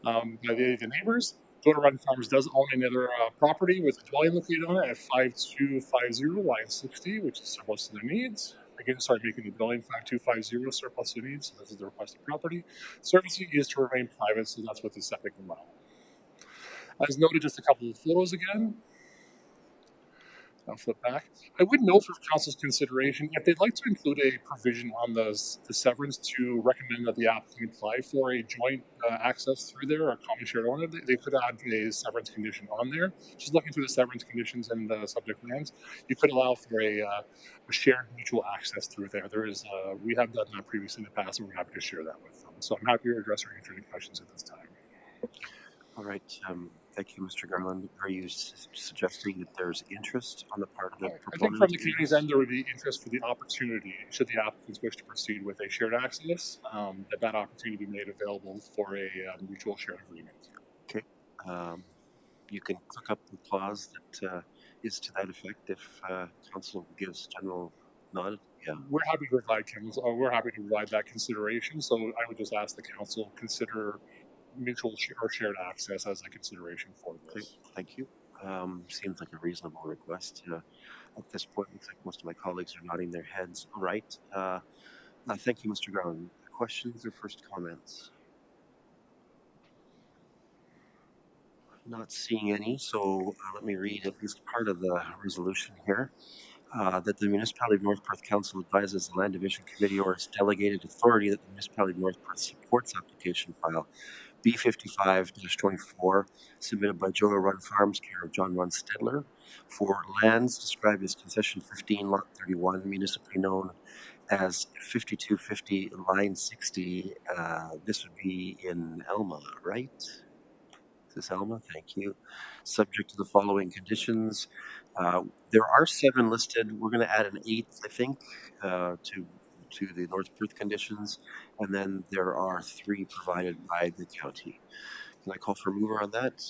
by any of the neighbors. Go to Run Farms does own another property with a dwelling located on it at 5250 line 60, which is surplus to their needs. Again, sorry, making the dwelling 5250 surplus to their needs, so this is the requested property. Servicing is to remain private, so that's what the septic will allow. As noted, just a couple of photos again. I'll flip back. I would note for council's consideration, if they'd like to include a provision on the severance to recommend that the applicant apply for a joint access through there, or a common shared owner, they could add a severance condition on there. Just looking through the severance conditions and the subject lands, you could allow for a shared mutual access through there. There is, we have done that previously in the past, and we're happy to share that with them. So I'm happy to address or answer any questions at this time. All right. Thank you, Mr. Garland. Are you suggesting that there's interest on the part of the proponent? I think from the county's end, there would be interest for the opportunity, should the applicants wish to proceed with a shared access, that opportunity be made available for a mutual shared agreement. Okay. You can click up the clause that is to that effect if council gives general nod. Yeah. We're happy to provide we're happy to provide that consideration. So I would just ask the council consider mutual or shared access as a consideration for this. Okay, thank you. Seems like a reasonable request. At this point, looks like most of my colleagues are nodding their heads. All right. Thank you, Mr. Garland. Questions or first comments? Not seeing any, so let me read at least part of the resolution here. That the Municipality of North Perth Council advises the Land Division Committee or its delegated authority that the Municipality of North Perth supports application file B55-24 submitted by Joe Run Farms, care of John Run Stedler, for lands described as Concession 15, Lot 31, municipally known as 5250 Line 60. This would be in Elma, right? Is this Elma? Thank you. Subject to the following conditions. There are 7 listed. We're going to add an 8th, I think, to the North Perth conditions, and then there are 3 provided by the county. Can I call for a mover on that?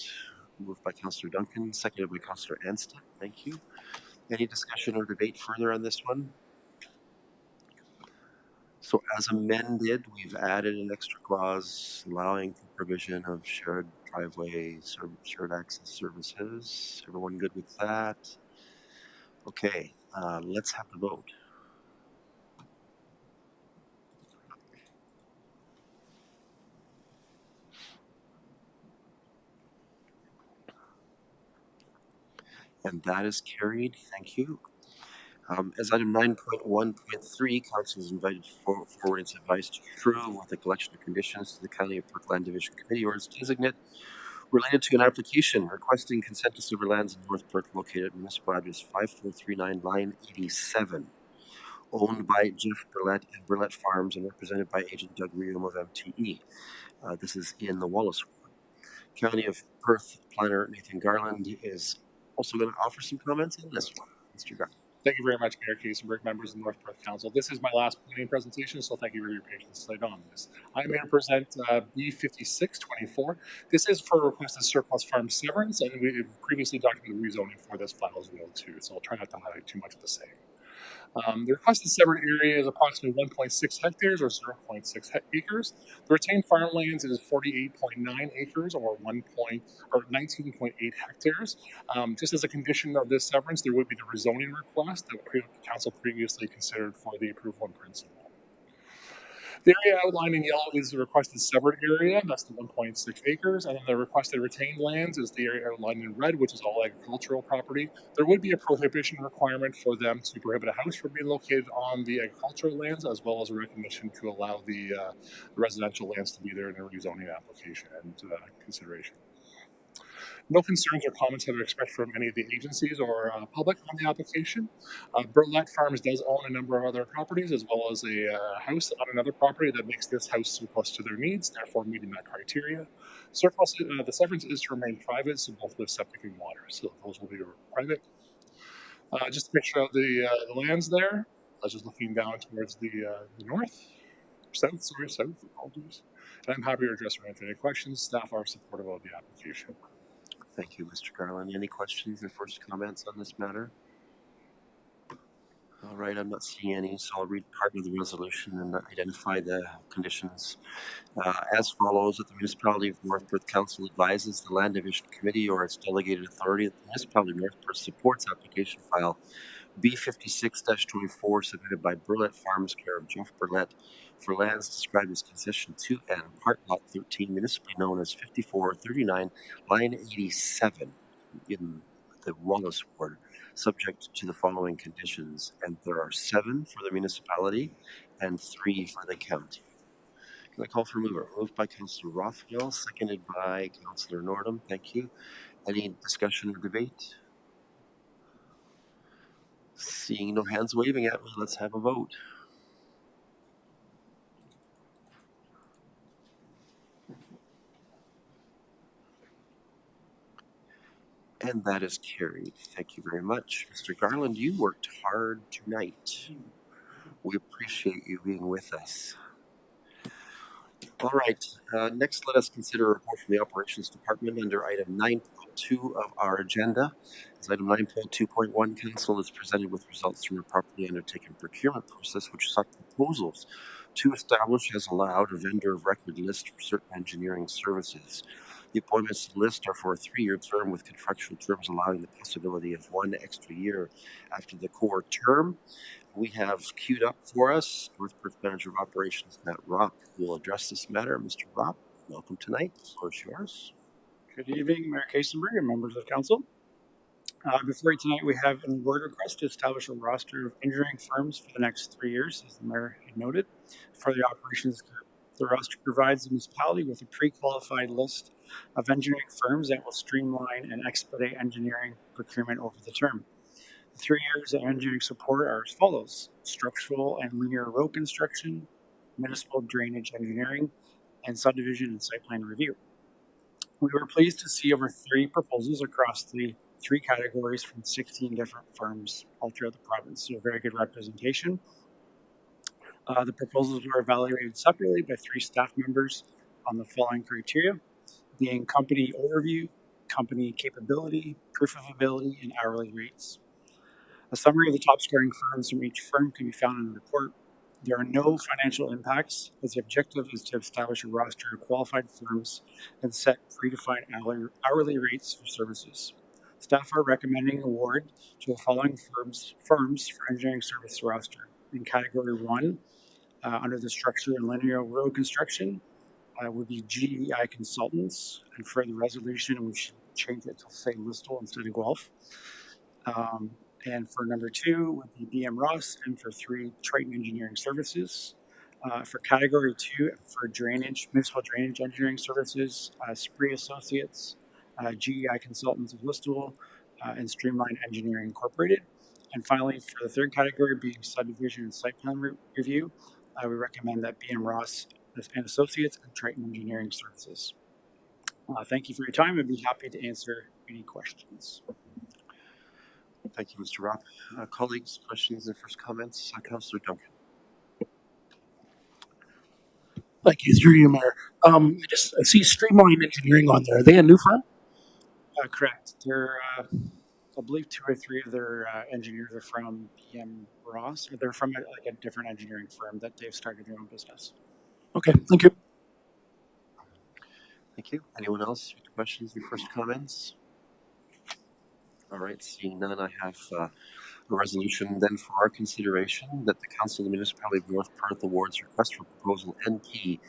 Moved by Councillor Duncan, seconded by Councillor Anstett. Thank you. Any discussion or debate further on this one? So as amended, we've added an extra clause allowing for provision of shared driveway, shared access services. Everyone good with that? Okay, let's have the vote. And that is carried. Thank you. As item 9.1.3, council is invited forward its advice to approve with a collection of conditions to the County of Perth Land Division Committee or its designate related to an application requesting consent to sever lands in North Perth located at municipal address 5439 line 87, owned by Jeff Burlett and Burlett Farms and represented by Agent Doug Reum of MTE. This is in the Wallace Ward. County of Perth planner Nathan Garland is also going to offer some comments on this one. Mr. Garland. Thank you very much, Mayor Kiesenberg, members of the North Perth Council. This is my last planning presentation, so thank you for your patience tonight on this. I'm going to present B5624. This is for requested surplus farm severance, and we previously documented rezoning for this file as well too, so I'll try not to highlight too much of the same. The requested severed area is approximately 1.6 hectares or 0.6 acres. The retained farmlands is 48.9 acres or 19.8 hectares. Just as a condition of this severance, there would be the rezoning request that council previously considered for the approval in principle. The area outlined in yellow is the requested severed area, that's the 1.6 acres, and then the requested retained lands is the area outlined in red, which is all agricultural property. There would be a prohibition requirement for them to prohibit a house from being located on the agricultural lands, as well as a recognition to allow the residential lands to be there in a rezoning application and consideration. No concerns or comments have been expressed from any of the agencies or public on the application. Burlette Farms does own a number of other properties, as well as a house on another property that makes this house surplus to their needs, therefore meeting that criteria. Surplus, the severance is to remain private, so both with septic and water, so those will be private. Just to make sure of the lands there, I was just looking down towards the north, south, apologies. And I'm happy to address or answer any questions. Staff are supportive of the application. Thank you, Mr. Garland. Any questions or first comments on this matter? All right, I'm not seeing any, so I'll read part of the resolution and identify the conditions. As follows, that the Municipality of North Perth Council advises the Land Division Committee or its delegated authority that the Municipality of North Perth supports application file B56-24 submitted by Burlette Farms, care of Jeff Burlette, for lands described as Concession 2N, Part Lot 13, municipally known as 5439, Line 87 in the Wallace Ward, subject to the following conditions, and there are 7 for the municipality and 3 for the county. Can I call for a mover? Moved by Councillor Rothwell, seconded by Councillor Nordham. Thank you. Any discussion or debate? Seeing no hands waving at me, let's have a vote. And that is carried. Thank you very much. Mr. Garland, you worked hard tonight. We appreciate you being with us. All right, next let us consider a report from the Operations Department under item 9.2 of our agenda. As item 9.2.1, Council is presented with results from a properly undertaken procurement process which sought proposals to establish as allowed a vendor of record list for certain engineering services. The appointments to the list are for a 3-year term with contractual terms allowing the possibility of 1 extra year after the core term. We have queued up for us North Perth Manager of Operations, Matt Rock, who will address this matter. Mr. Rock, welcome tonight. The floor is yours. Good evening, Mayor Kiesenberg and members of council. Before you tonight, we have an award request to establish a roster of engineering firms for the next 3 years, as the mayor had noted, for the operations group. The roster provides the municipality with a pre-qualified list of engineering firms that will streamline and expedite engineering procurement over the term. The 3 years of engineering support are as follows: structural and linear road construction, municipal drainage engineering, and subdivision and site plan review. We were pleased to see over 30 proposals across the 3 categories from 16 different firms all throughout the province, so a very good representation. The proposals were evaluated separately by 3 staff members on the following criteria, being company overview, company capability, proof of ability, and hourly rates. A summary of the top scoring firms from each firm can be found in the report. There are no financial impacts, as the objective is to establish a roster of qualified firms and set predefined hourly rates for services. Staff are recommending award to the following firms for engineering service roster. In category 1, under the structure and linear road construction, would be GEI Consultants, and for the resolution, we should change it to say Listle instead of Guelph. And for number 2 would be BM Ross, and for 3, Triton Engineering Services. For category 2, for drainage, municipal drainage engineering services, Spree Associates, GEI Consultants of Listowel, and Streamline Engineering Incorporated. And finally, for the 3rd category, being subdivision and site plan review, we recommend that BM Ross and Associates and Triton Engineering Services. Thank you for your time. I'd be happy to answer any questions. Thank you, Mr. Roth. Colleagues, questions and first comments? Councillor Duncan. Thank you, through you, Mayor. I see Streamline Engineering on there. Are they a new firm? Correct. They're, I believe, two or three of their engineers are from PM Ross. Or they're from like a different engineering firm that they've started their own business. Okay, thank you. Thank you. Anyone else with questions or first comments? All right, seeing none, I have a resolution then for our consideration that the Council of the Municipality of North Perth awards request for proposal NP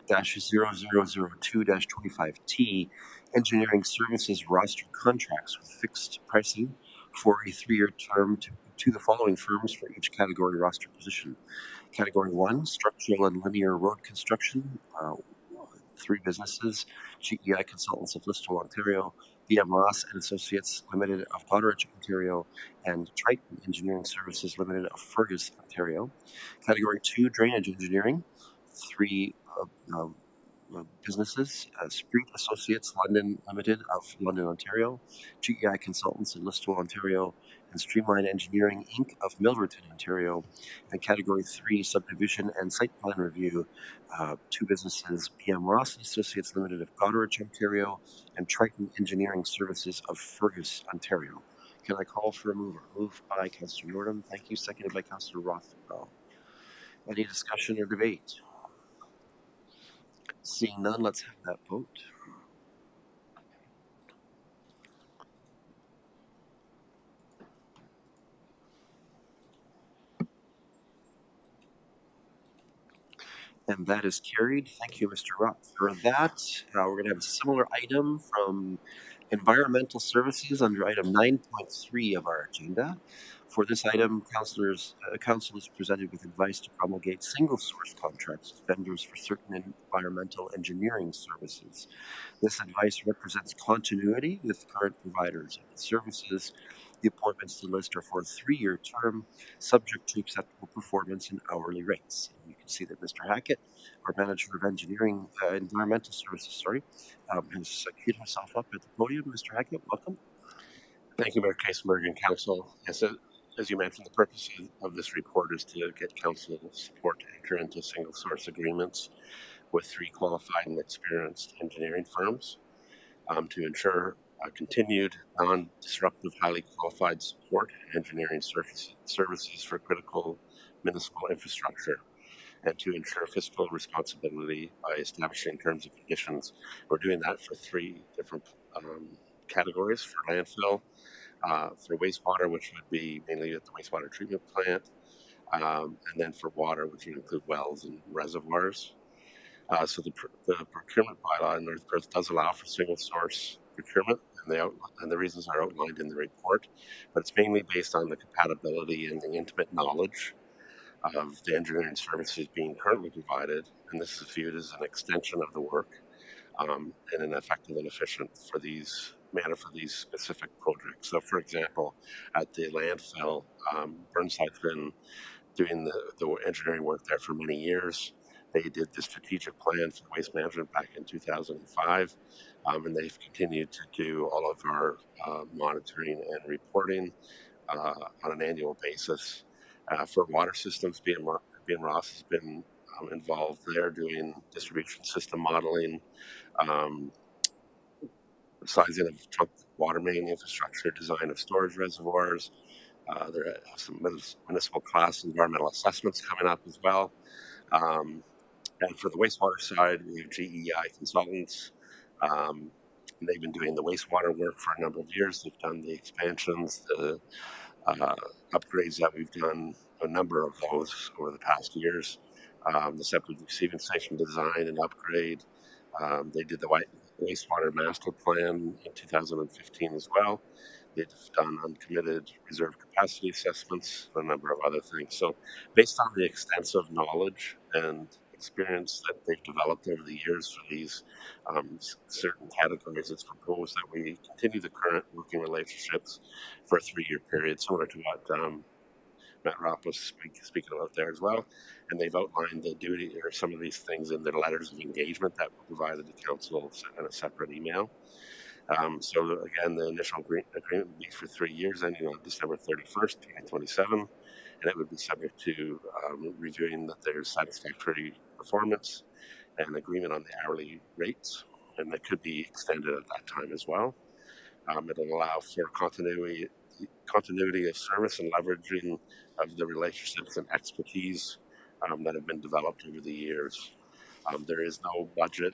0002-25T engineering services roster contracts with fixed pricing for a 3-year term to the following firms for each category roster position. Category 1, structural and linear road construction, 3 businesses, GEI Consultants of Listowel, Ontario, BM Ross and Associates Limited of Goderich, Ontario, and Triton Engineering Services Limited of Fergus, Ontario. Category 2, drainage engineering, 3 businesses, Street Associates London Limited of London, Ontario, GEI Consultants in Listowel, Ontario, and Streamline Engineering Inc. of Milverton, Ontario. And Category 3, subdivision and site plan review, 2 businesses, PM Ross and Associates Limited of Goderich, Ontario, and Triton Engineering Services of Fergus, Ontario. Can I call for a mover? Moved by Councillor Nordham. Thank you. Seconded by Councillor Rothwell. Any discussion or debate? Seeing none, let's have that vote. And that is carried. Thank you, Mr. Rupp, for that. We're going to have a similar item from Environmental Services under item 9.3 of our agenda. For this item, council is presented with advice to promulgate single source contracts with vendors for certain environmental engineering services. This advice represents continuity with current providers of the services. The appointments to the list are for a 3-year term, subject to acceptable performance and hourly rates. And you can see that Mr. Hackett, our manager of environmental services, has queued himself up at the podium. Mr. Hackett, welcome. Thank you, Mayor Kasenberg and Council. As you mentioned, the purpose of this report is to get Council support to enter into single source agreements with 3 qualified and experienced engineering firms to ensure continued non-disruptive, highly qualified support and engineering services for critical municipal infrastructure, and to ensure fiscal responsibility by establishing terms and conditions. We're doing that for 3 different categories: for landfill, for wastewater, which would be mainly at the wastewater treatment plant, and then for water, which would include wells and reservoirs. So the procurement bylaw in North Perth does allow for single source procurement, and the reasons are outlined in the report. But it's mainly based on the compatibility and the intimate knowledge of the engineering services being currently provided, and this is viewed as an extension of the work and an effective and efficient for these specific projects. So, for example, at the landfill, Burnside's been doing the engineering work there for many years. They did the strategic plan for waste management back in 2005, and they've continued to do all of our monitoring and reporting on an annual basis. For water systems, BM Ross has been involved there doing distribution system modeling, sizing of trunk water main infrastructure, design of storage reservoirs. There are some municipal class environmental assessments coming up as well. And for the wastewater side, we have GEI Consultants. And they've been doing the wastewater work for a number of years. They've done the expansions, the upgrades that we've done, a number of those over the past years. The septic receiving station design and upgrade. They did the wastewater master plan in 2015 as well. They've done uncommitted reserve capacity assessments, a number of other things. So, based on the extensive knowledge and experience that they've developed over the years for these certain categories, it's proposed that we continue the current working relationships for a 3-year period, similar to what Matt Ropp was speaking about there as well. And they've outlined the duty or some of these things in their letters of engagement that were provided to council in a separate email. So again, the initial agreement would be for 3 years, ending on December 31st, 2027, and it would be subject to reviewing that there's satisfactory performance and agreement on the hourly rates, and that could be extended at that time as well. It'll allow for continuity of service and leveraging of the relationships and expertise that have been developed over the years. There is no budget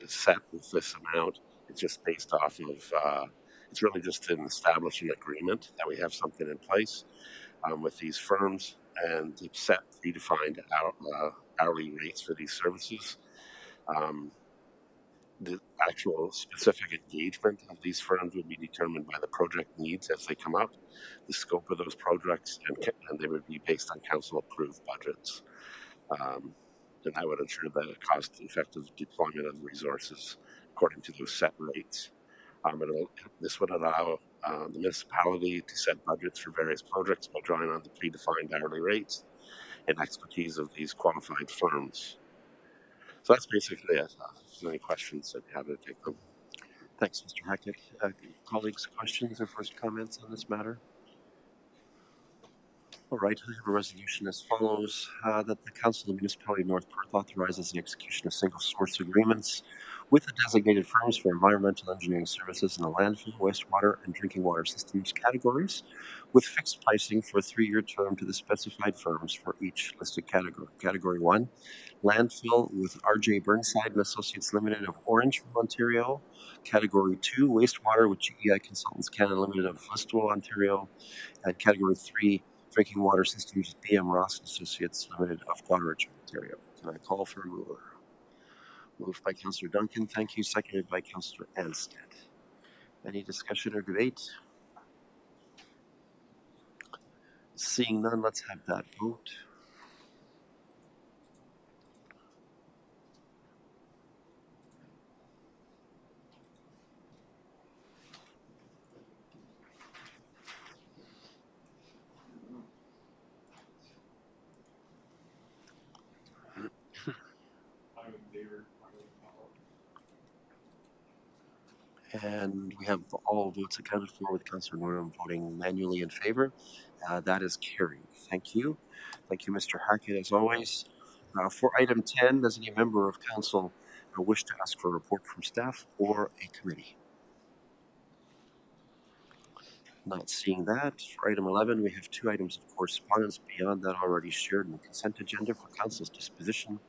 set with this amount. It's just based off of, it's really just an establishing agreement that we have something in place with these firms and to set predefined hourly rates for these services. Um, the actual specific engagement of these firms would be determined by the project needs as they come up, the scope of those projects, and they would be based on council approved budgets. Um, and that would ensure the cost effective deployment of resources according to those set rates. This would allow the municipality to set budgets for various projects by drawing on the predefined hourly rates and expertise of these qualified firms. So that's basically it. If there's any questions, I'd be happy to take them. Thanks, Mr. Hackett. Colleagues, questions or first comments on this matter? All right, we have a resolution as follows, that the Council of the Municipality of North Perth authorizes the execution of single source agreements with the designated firms for environmental engineering services in the landfill, wastewater, and drinking water systems categories, with fixed pricing for a 3-year term to the specified firms for each listed category. Category 1, landfill with R.J. Burnside and Associates Limited of Orangeville, Ontario. Category 2, wastewater with GEI Consultants Canada Limited of Listowel, Ontario. And Category 3, drinking water systems with BM Ross Associates Limited of Goderich, Ontario. Can I call for a mover? Moved by Councillor Duncan, thank you. Seconded by Councillor Anstead. Any discussion or debate? Seeing none, let's have that vote. And we have all votes accounted for with Councillor Norton voting manually in favor. That is carried. Thank you. Thank you, Mr. Hackett, as always. For item 10, does any member of council wish to ask for a report from staff or a committee? Not seeing that. For item 11, we have 2 items of correspondence beyond that already shared in the consent agenda for council's disposition.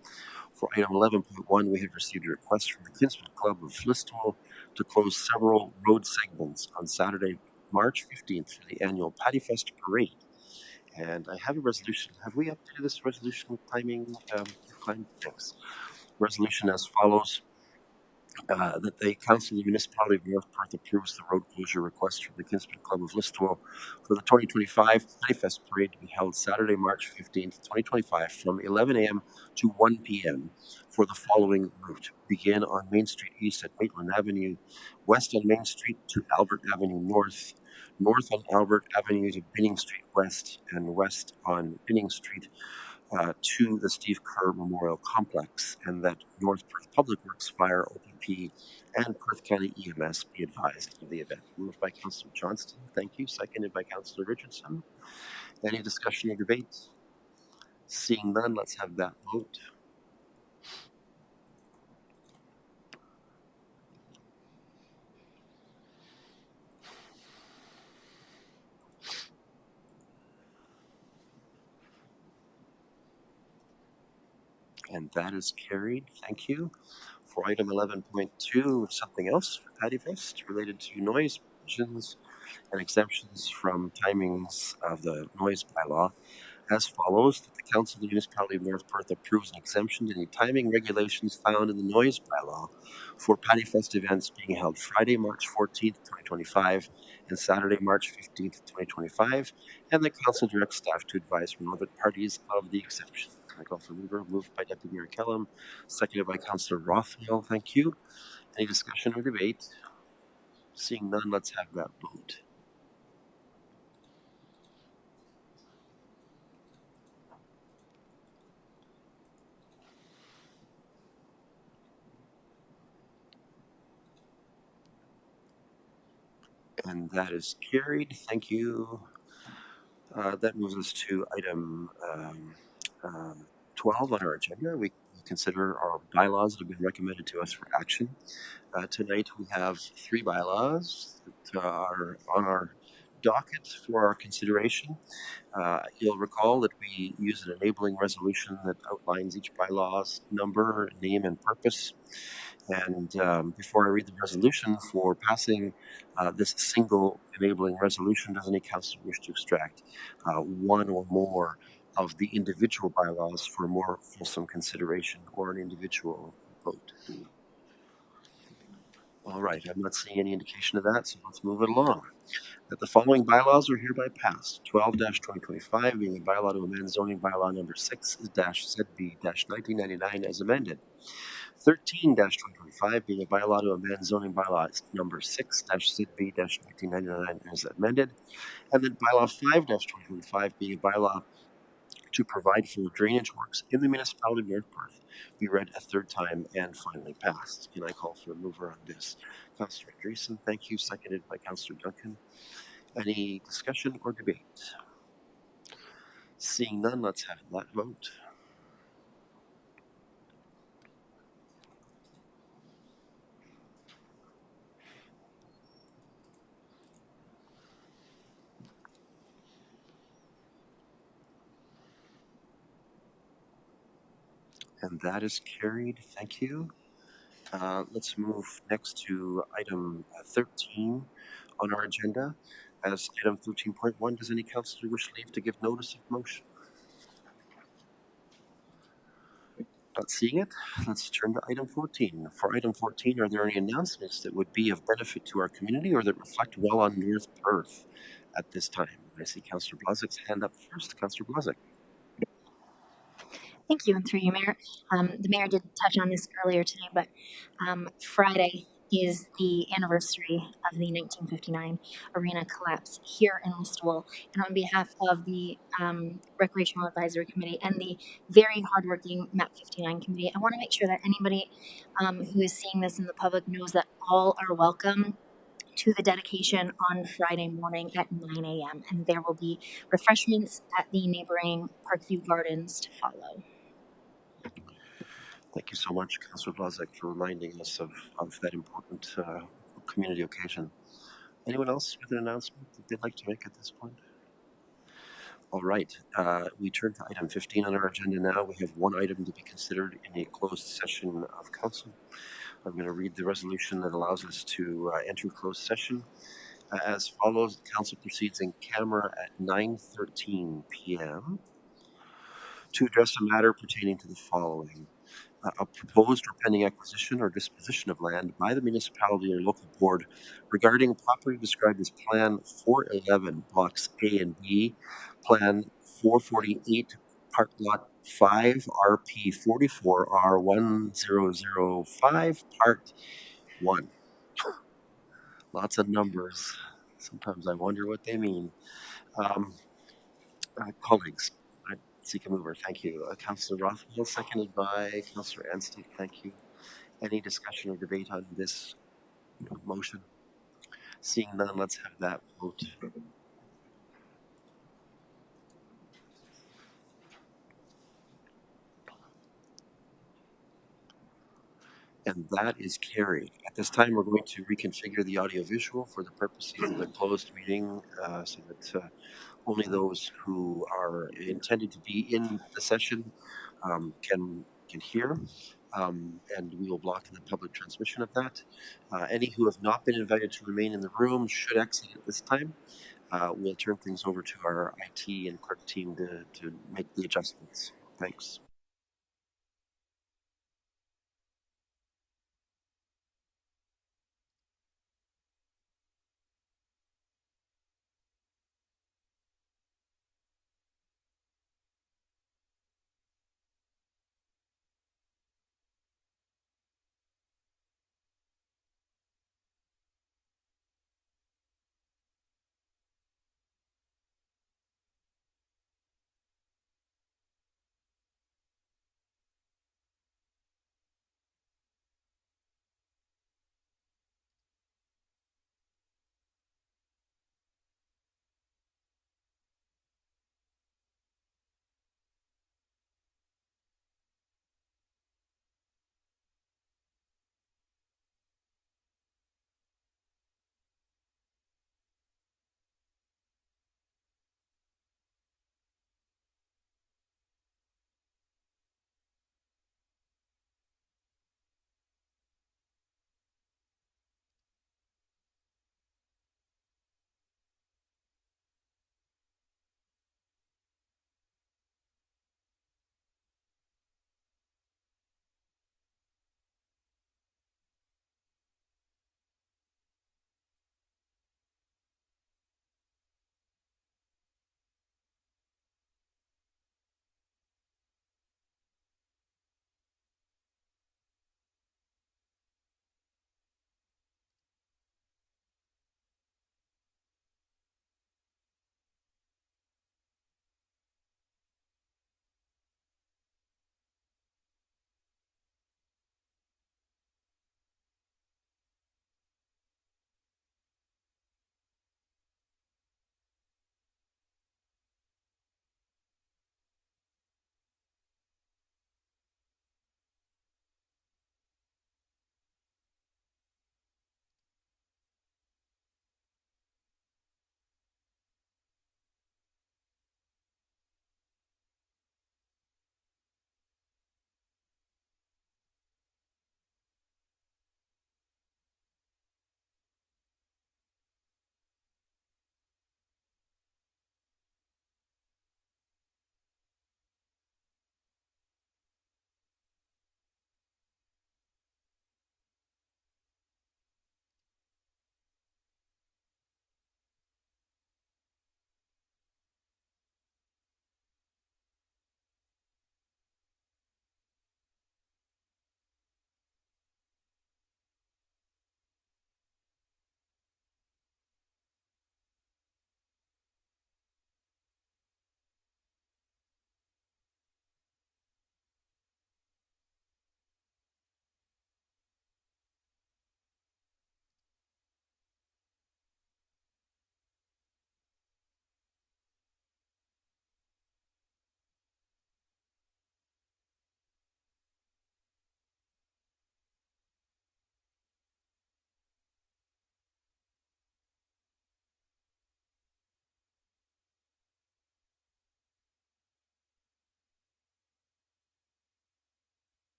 For item 11.1, we have received a request from the Kinsman Club of Listowel to close several road segments on Saturday, March 15th for the annual Paddy Fest parade. And I have a resolution. Have we updated this resolution with timing? Thanks. Resolution as follows. That the Council of the Municipality of North Perth approves the road closure request from the Kinsman Club of Listowel for the 2025 Fest Parade to be held Saturday, March 15th, 2025 from 11 a.m. to 1 p.m. for the following route. Begin on Main Street East at Maitland Avenue, west on Main Street to Albert Avenue North, north on Albert Avenue to Binning Street West, and west on Binning Street to the Steve Kerr Memorial Complex, and that North Perth Public Works, Fire, OPP, and Perth County EMS be advised of the event. Moved by Councillor Johnston, thank you. Seconded by Councillor Richardson. Any discussion or debate? Seeing none, let's have that vote. And that is carried. Thank you. For item 11.2, something else for Paddy Fest related to noise provisions and exemptions from timings of the noise bylaw as follows: that the Council of the Municipality of North Perth approves an exemption to any timing regulations found in the noise bylaw for Paddy Fest events being held Friday, March 14th, 2025 and Saturday, March 15th, 2025, and the Council directs staff to advise relevant parties of the exemption. Can I call for mover? Moved by Deputy Mayor Kellum, seconded by Councillor Rothwell. Thank you. Any discussion or debate? Seeing none, let's have that vote. And that is carried. Thank you. That moves us to item 12 on our agenda. We consider our bylaws that have been recommended to us for action. Tonight we have 3 bylaws that are on our docket for our consideration. You'll recall that we use an enabling resolution that outlines each bylaw's number, name, and purpose. And before I read the resolution for passing this single enabling resolution, does any councillor wish to extract one or more of the individual bylaws for more fulsome consideration or an individual vote? All right, I'm not seeing any indication of that, so let's move it along. That the following bylaws are hereby passed. 12-2025 being a bylaw to amend zoning bylaw number 6-ZB-1999 as amended. 13-2025 being a bylaw to amend zoning bylaw number 6-ZB-1999 as amended. And then bylaw 5-2025 being a bylaw to provide for drainage works in the municipality of North Perth be read a third time and finally passed. Can I call for a mover on this? Councillor Andreessen, thank you. Seconded by Councillor Duncan. Any discussion or debate? Seeing none, let's have that vote. And that is carried. Thank you. Let's move next to item 13 on our agenda. As item 13.1, does any councillor wish leave to give notice of motion? Not seeing it. Let's turn to item 14. For item 14, are there any announcements that would be of benefit to our community or that reflect well on North Perth at this time? I see Councillor Blazek's hand up first. Councillor Blazek. Thank you, and through you, Mayor. The mayor did touch on this earlier today, but Friday is the anniversary of the 1959 arena collapse here in Listowel. And on behalf of the Recreational Advisory Committee and the very hardworking MAP 59 committee, I want to make sure that anybody who is seeing this in the public knows that all are welcome to the dedication on Friday morning at 9 a.m. And there will be refreshments at the neighboring Parkview Gardens to follow. Thank you so much, Councillor Blazek, for reminding us of that important community occasion. Anyone else with an announcement that they'd like to make at this point? All right, we turn to item 15 on our agenda now. We have one item to be considered in a closed session of council. I'm going to read the resolution that allows us to enter closed session as follows. The council proceeds in camera at 9:13 p.m. to address a matter pertaining to the following. A proposed or pending acquisition or disposition of land by the municipality or local board regarding property described as Plan 411, Blocks A and B, Plan 448, Part Lot 5, RP 44, R1005, Part 1. Lots of numbers. Sometimes I wonder what they mean. Colleagues, I seek a mover. Thank you. Councillor Rothwell, seconded by Councillor Anstey. Thank you. Any discussion or debate on this motion? Seeing none, let's have that vote. And that is carried. At this time, we're going to reconfigure the audiovisual for the purposes of the closed meeting so that only those who are intended to be in the session can hear. And we will block the public transmission of that. Any who have not been invited to remain in the room should exit at this time. We'll turn things over to our IT and clerk team to make the adjustments. Thanks.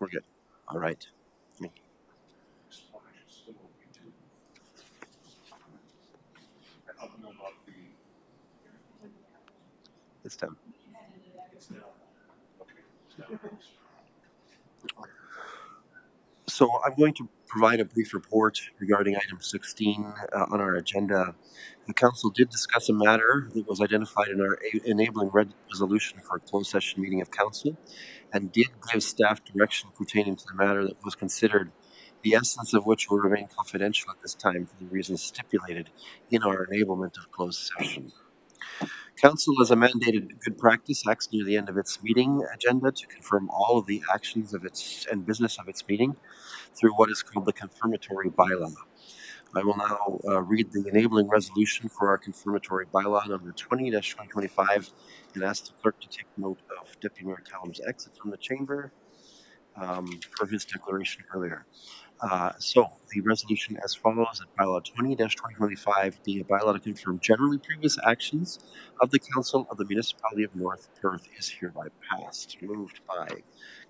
We're good. All right. It's done. So I'm going to provide a brief report regarding item 16 on our agenda. The council did discuss a matter that was identified in our enabling resolution for a closed session meeting of council, and did give staff direction pertaining to the matter that was considered, the essence of which will remain confidential at this time for the reasons stipulated in our enablement of closed session. Council, as a mandated good practice, acts near the end of its meeting agenda to confirm all of the actions of its and business of its meeting through what is called the confirmatory bylaw. I will now read the enabling resolution for our confirmatory bylaw number 20-2025 and ask the clerk to take note of Deputy Mayor Callum's exit from the chamber for his declaration earlier. So the resolution as follows: that bylaw 20-2025 being a bylaw to confirm generally previous actions of the Council of the Municipality of North Perth is hereby passed. Moved by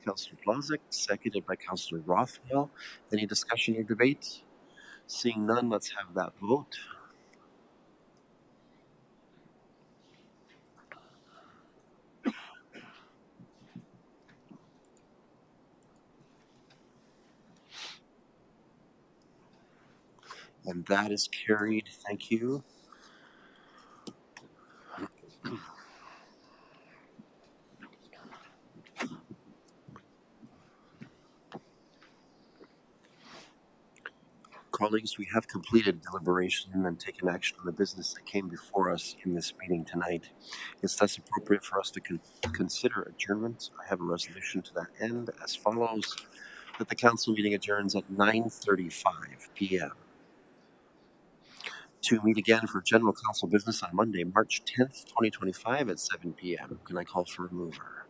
Councillor Blazek, seconded by Councillor Rothwell. Any discussion or debate? Seeing none, let's have that vote. And that is carried. Thank you. Colleagues, we have completed deliberation and taken action on the business that came before us in this meeting tonight. It's thus appropriate for us to consider adjournment. I have a resolution to that end as follows: that the council meeting adjourns at 9:35 p.m. to meet again for general council business on Monday, March 10th, 2025 at 7 p.m. Can I call for a mover?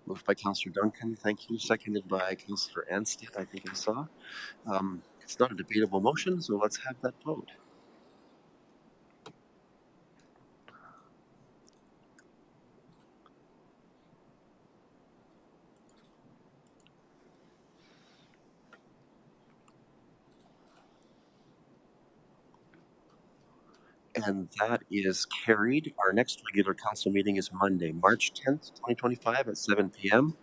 Moved by Councillor Duncan, thank you. Seconded by Councillor Anstey, I think I saw. It's not a debatable motion, so let's have that vote. And that is carried. Our next regular council meeting is Monday, March 10th, 2025 at 7 p.m.